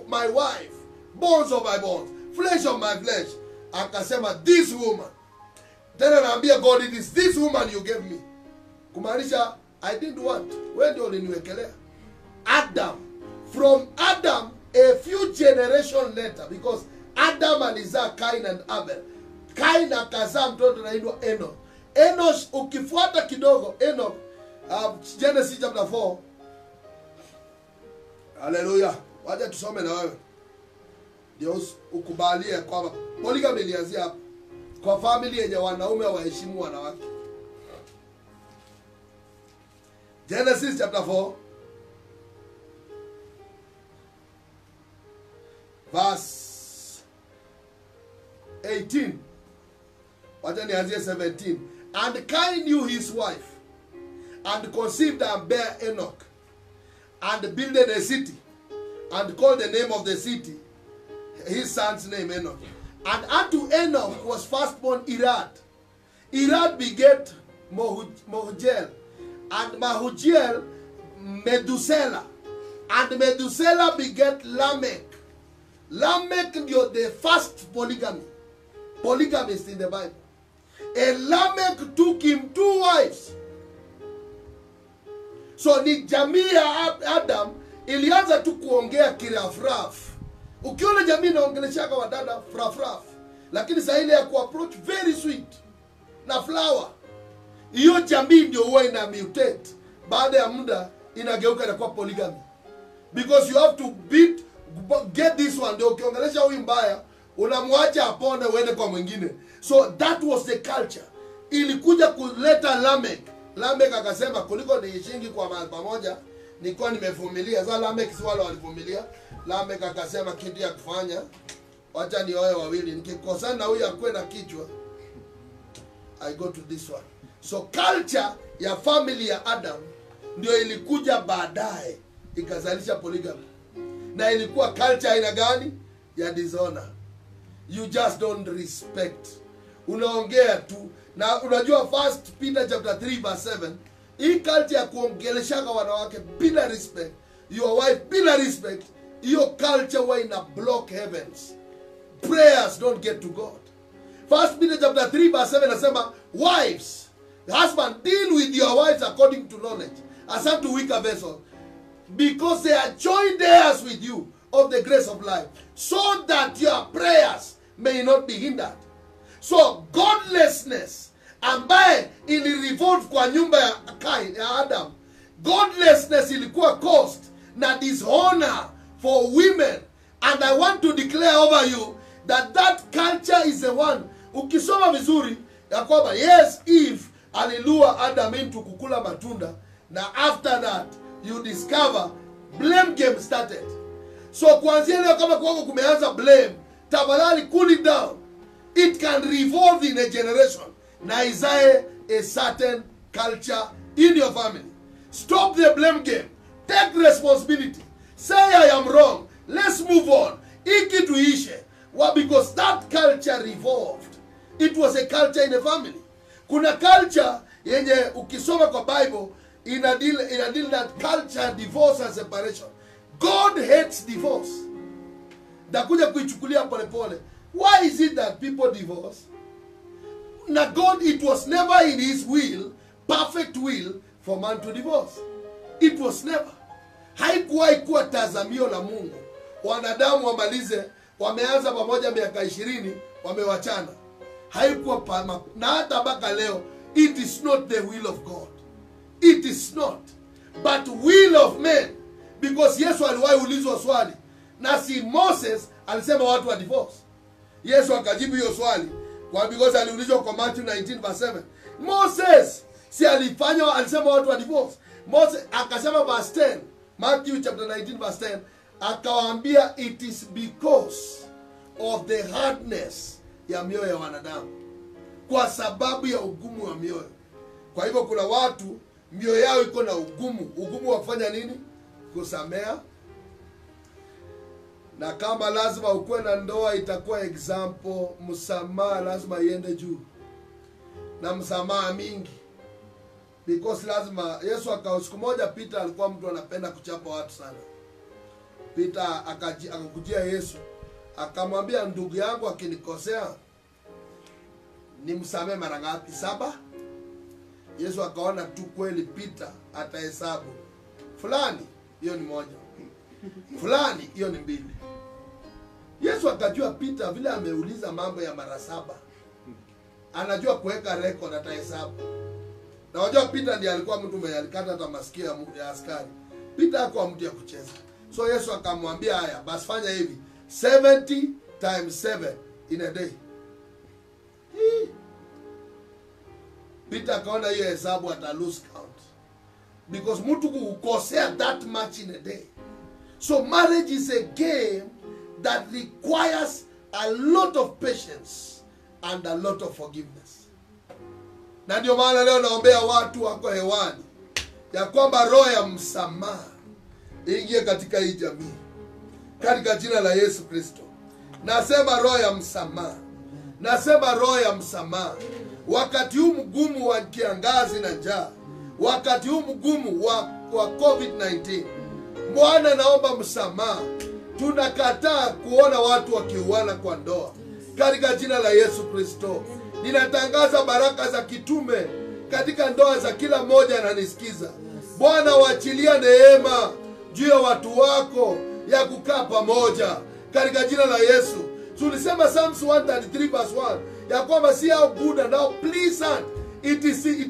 my wife, bones of my bones, flesh of my flesh, akasema this woman. Tena naambia God, it is this woman you gave me. Kumaanisha I didn't want. Wewe ndio uliniwekelea. Adam. From Adam, a few generations later, because Adam alizaa Cain and Abel. Cain akazaa mtoto anaitwa Enoch. Enoch ukifuata kidogo, Enoch, Genesis chapter 4. Hallelujah. Wacha tusome na wewe. Ndio ukubalie kwamba polygamy ilianzia hapa. Kwa family yenye wanaume waheshimu wanawake. Genesis chapter 4 verse 18. Wacha nianzie 17. And Cain knew his wife, and conceived and bare Enoch, and builded a city, and called the name of the city, his son's name Enoch. And unto Enoch was firstborn Irad. Irad begat Mahujael, and Mahujael Methuselah, and Methuselah begat Lamech. Lamech is the first polygamy. Polygamist in the Bible. And Lamech took him 2 wives. So ni jamii ya Adam ilianza tu kuongea kirafraf. Ukiona jamii inaongeleshaka wadada frafraf, lakini saa ile ya kuapproach very sweet na flower, hiyo jamii ndio huwa ina mutate. Baada ya muda inageuka na kuwa polygamy. Because you have to get this one. Ndio ukiongelesha huyu mbaya, unamwacha apone uende kwa mwingine. So that was the culture. Ilikuja kuleta Lamech. Lamech akasema kuliko niishingi kwa mahali pamoja, nilikuwa nimevumilia. Sasa Lamech si wale walivumilia. Lamech akasema kitu ya kufanya, wacha nioe wawili, nikikosana na huyu akwe na kichwa, I go to this one. So culture ya family ya Adam ndio ilikuja baadaye ikazalisha polygamy. Na ilikuwa culture aina gani? Ya dishonor. You just don't respect. Unaongea tu. Na unajua 1 Peter chapter 3 verse 7, hii culture ya kuongeleshaka wanawake bila respect, your wife bila respect, hiyo culture wa ina block heavens. Prayers don't get to God. 1 Peter chapter 3 verse 7 nasema, wives, husband, deal with your wives according to knowledge, as unto weaker vessels, because they are joined heirs with you of the grace of life, so that your prayers may not be hindered. So godlessness ambaye ili revolve kwa nyumba ya Cain, ya Adam, godlessness ilikuwa caused na dishonor for women. And I want to declare over you that that culture is the one. Ukisoma vizuri ya kwamba yes, Eve alilua Adam into kukula matunda, na after that you discover blame game started. So kuanzia leo kama kwako kumeanza blame, tafadhali cool it down. It can revolve in a generation. Na isae a certain culture in your family. Stop the blame game. Take responsibility. Say I am wrong. Let's move on. Iki tuishe. Why? Because that culture revolved. It was a culture in a family. Kuna culture yenye ukisoma kwa Bible ina deal that culture, divorce and separation. God hates divorce. Dakuja kuichukulia pole pole. Why is it that people divorce? Now God, it was never in his will, perfect will, for man to divorce. It was never. Haikuwahi kuwa tazamio la Mungu wanadamu wamalize, wameanza pamoja miaka 20, wamewachana. Haikuwa na hata mpaka leo, it is not the will of God. It is not. But will of men Because Yesu aliwahi ulizwa swali. Na si Moses alisema watu wa divorce. Yesu akajibu hiyo swali. Kwa because aliulizwa kwa Matthew 19 verse 7. Moses si alisema watu wa divorce. Moses akasema verse 10. Matthew chapter 19 verse 10. Akawaambia it is because of the hardness ya mioyo ya wanadamu. Kwa sababu ya ugumu wa mioyo. Kwa hivyo kuna watu mioyo yao iko na ugumu. Ugumu wa kufanya nini? Kusamea. Na kama lazima ukuwe na ndoa itakuwa example, msamaha lazima iende juu. Na msamaha mingi. Because lazima Yesu siku moja Peter alikuwa mtu anapenda kuchapa watu sana. Peter akakujia Yesu. Akamwambia ndugu yangu akinikosea nimsamehe mara ngapi? 7? Yesu akaona tu kweli Peter atahesabu. Fulani hiyo ni 1. Fulani hiyo ni 2. Yesu akajua Peter vile ameuliza mambo ya mara 7. Anajua kuweka record atahesabu. Na wajua Peter ndiye alikuwa mtu mwenye alikata hata masikio ya askari. Peter hakuwa mtu ya kucheza. So Yesu akamwambia haya, basi fanya hivi. 70 times 7 in a day. Peter akaona hiyo hesabu ata lose count. Because mtu kukosea that much in a day. So marriage is a game that requires a lot of patience and a lot of forgiveness. Na ndio maana leo naombea watu wako hewani ya kwamba roho ya msamaha ingie katika hii jamii. Katika jina la Yesu Kristo. Nasema roho ya msamaha. Nasema roho ya msamaha. Wakati huu mgumu wa kiangazi na njaa, wakati huu mgumu wa COVID-19, Bwana naomba msamaha. Tunakataa kuona watu wakiuana kwa ndoa. Katika jina la Yesu Kristo. Ninatangaza baraka za kitume katika ndoa za kila mmoja ananisikiza. Bwana waachilia neema juu ya watu wako ya kukaa pamoja katika jina la Yesu. Tulisema Psalms 133 verse 1 ya kwamba see how good and how pleasant it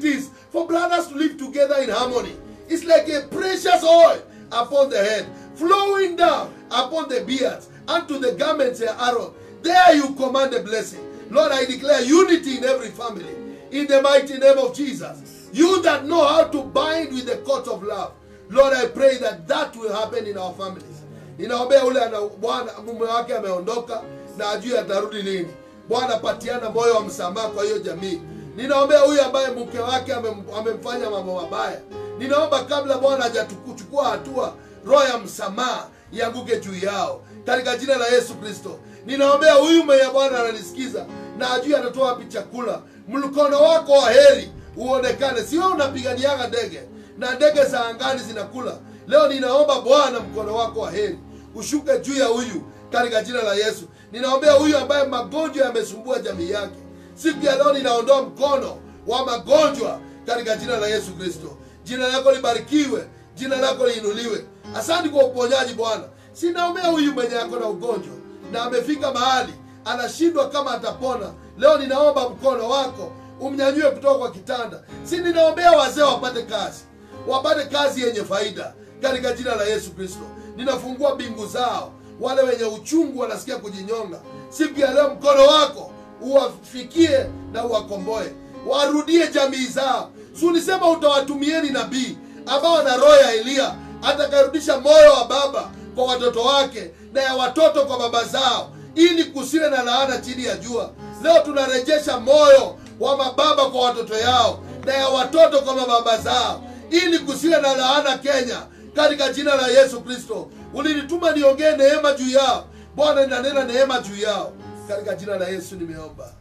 is for brothers to live together in harmony. It's like a precious oil upon the head, flowing down upon the beards, unto the garments and Aaron. There you command a blessing. Lord, I declare unity in every family. In the mighty name of Jesus. You that know how to bind with the cords of love. Lord, I pray that that will happen in our families. Ninaombea ule Bwana mume wake ameondoka na ajui atarudi lini. Bwana patiana moyo wa msamaha kwa hiyo jamii. Ninaombea huyu ambaye mke wake amemfanya mambo mabaya. Ninaomba kabla Bwana hajachukua hatua, roho ya msamaha ianguke juu yao. Katika jina la Yesu Kristo. Ninaombea huyu mwenye Bwana ananisikiza na ajui atatoa wapi chakula. Mkono wako wa heri uonekane. Sio unapiganiaga ndege na ndege za angani zinakula. Leo ninaomba Bwana mkono wako wa heri ushuke juu ya huyu katika jina la Yesu. Ninaombea huyu ambaye magonjwa yamesumbua jamii yake. Siku ya leo ninaondoa mkono wa magonjwa katika jina la Yesu Kristo. Jina lako libarikiwe, jina lako liinuliwe. Asante kwa uponyaji Bwana. Sinaombea huyu mwenye yako na ugonjwa na amefika mahali anashindwa kama atapona. Leo ninaomba mkono wako umnyanyue kutoka kwa kitanda. Si ninaombea wazee wapate kazi. Wapate kazi yenye faida katika jina la Yesu Kristo. Ninafungua mbingu zao. Wale wenye uchungu wanasikia kujinyonga. Siku ya leo mkono wako uwafikie na uwakomboe. Warudie jamii zao. Si ulisema utawatumieni nabii ambao na roho ya Elia atakayorudisha moyo wa baba kwa watoto wake na ya watoto kwa baba zao, ili kusiwe na laana chini ya jua. Leo tunarejesha moyo wa mababa kwa watoto yao na ya watoto kwa mababa zao, ili kusiwe na laana Kenya katika jina la Yesu Kristo. Ulinituma niongee neema juu yao. Bwana ninanena neema juu yao katika jina la Yesu nimeomba.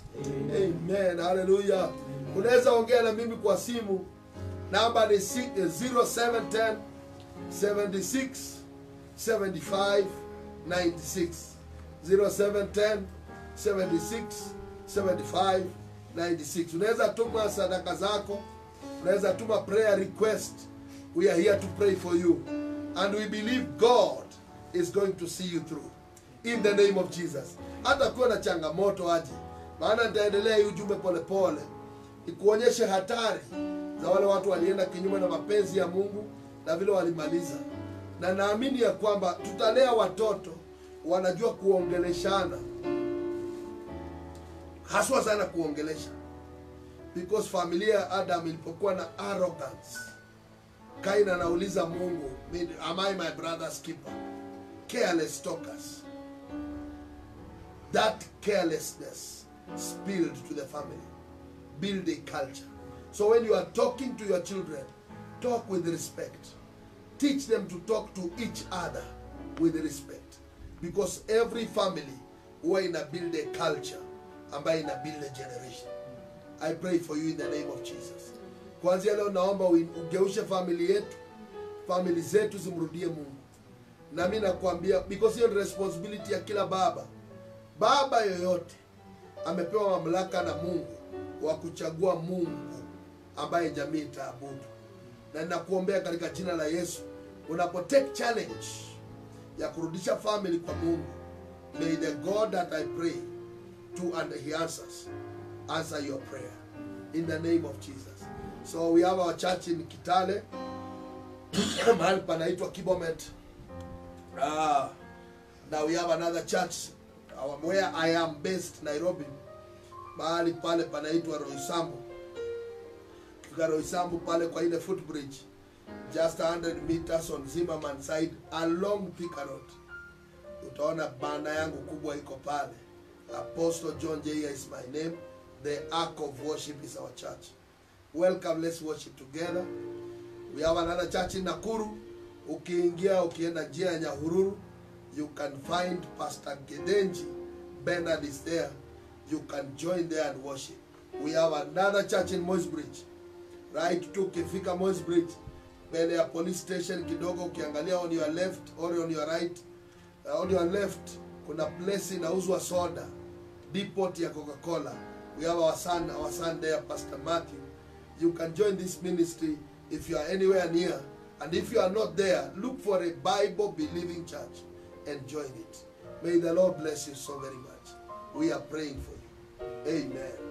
Amen. Hallelujah. Unaweza ongea na mimi kwa simu. Namba ni 0710 76 75 96. 0710 76 75 96. Unaweza tuma sadaka zako. Unaweza tuma prayer request. We are here to pray for you. And we believe God is going to see you through. In the name of Jesus. Hata kuwa na changamoto aje. Maana nitaendelea hii ujumbe pole pole. Ikuonyeshe hatari za wale watu walienda kinyume na mapenzi ya Mungu na vile walimaliza. na naamini ya kwamba tutalea watoto wanajua kuongeleshana, haswa sana kuongelesha, because familia ya Adam ilipokuwa na arrogance, Kain anauliza Mungu, am I my brother's keeper? Careless talkers. That carelessness spilled to the family, build a culture. So when you are talking to your children, talk with respect. Teach them to talk to each other with respect, because every family huwa ina build a culture ambayo ina build a generation. I pray for you in the name of Jesus. Kwanzia leo naomba ugeushe family zetu zimrudie Mungu. Na mimi nakwambia, because hiyo responsibility ya kila baba yoyote amepewa mamlaka na Mungu wa kuchagua Mungu ambaye jamii itaabudu. Na ninakuombea katika jina la Yesu, unapo take challenge ya kurudisha family kwa Mungu, may the God that I pray to and he answer your prayer in the name of Jesus. So we have our church in Kitale, mahali panaitwa Kibomet. Now we have another church where I am based, Nairobi, mahali pale panaitwa Roysambu. Fika Roysambu pale kwa ile footbridge, just 100 meters on Zimmerman side along Thika Road. Utaona bana yangu kubwa iko pale. Apostle John J. is my name. The Ark of Worship is our church. Welcome, let's worship together. We have another church in Nakuru. Ukienda njia ya Nyahururu, you can find Pastor Gedenji Bernard is there. You can join there and worship. We have another church in Moisbridge. Right to Kifika Moisbridge, mbele ya police station kidogo, ukiangalia on your left or on your right. On your left kuna place inauzwa soda, depot ya Coca-Cola. We have our son there, Pastor Matthew. You can join this ministry if you are anywhere near. And if you are not there, look for a Bible-believing church and join it. May the Lord bless you so very much. We are praying for you. Amen.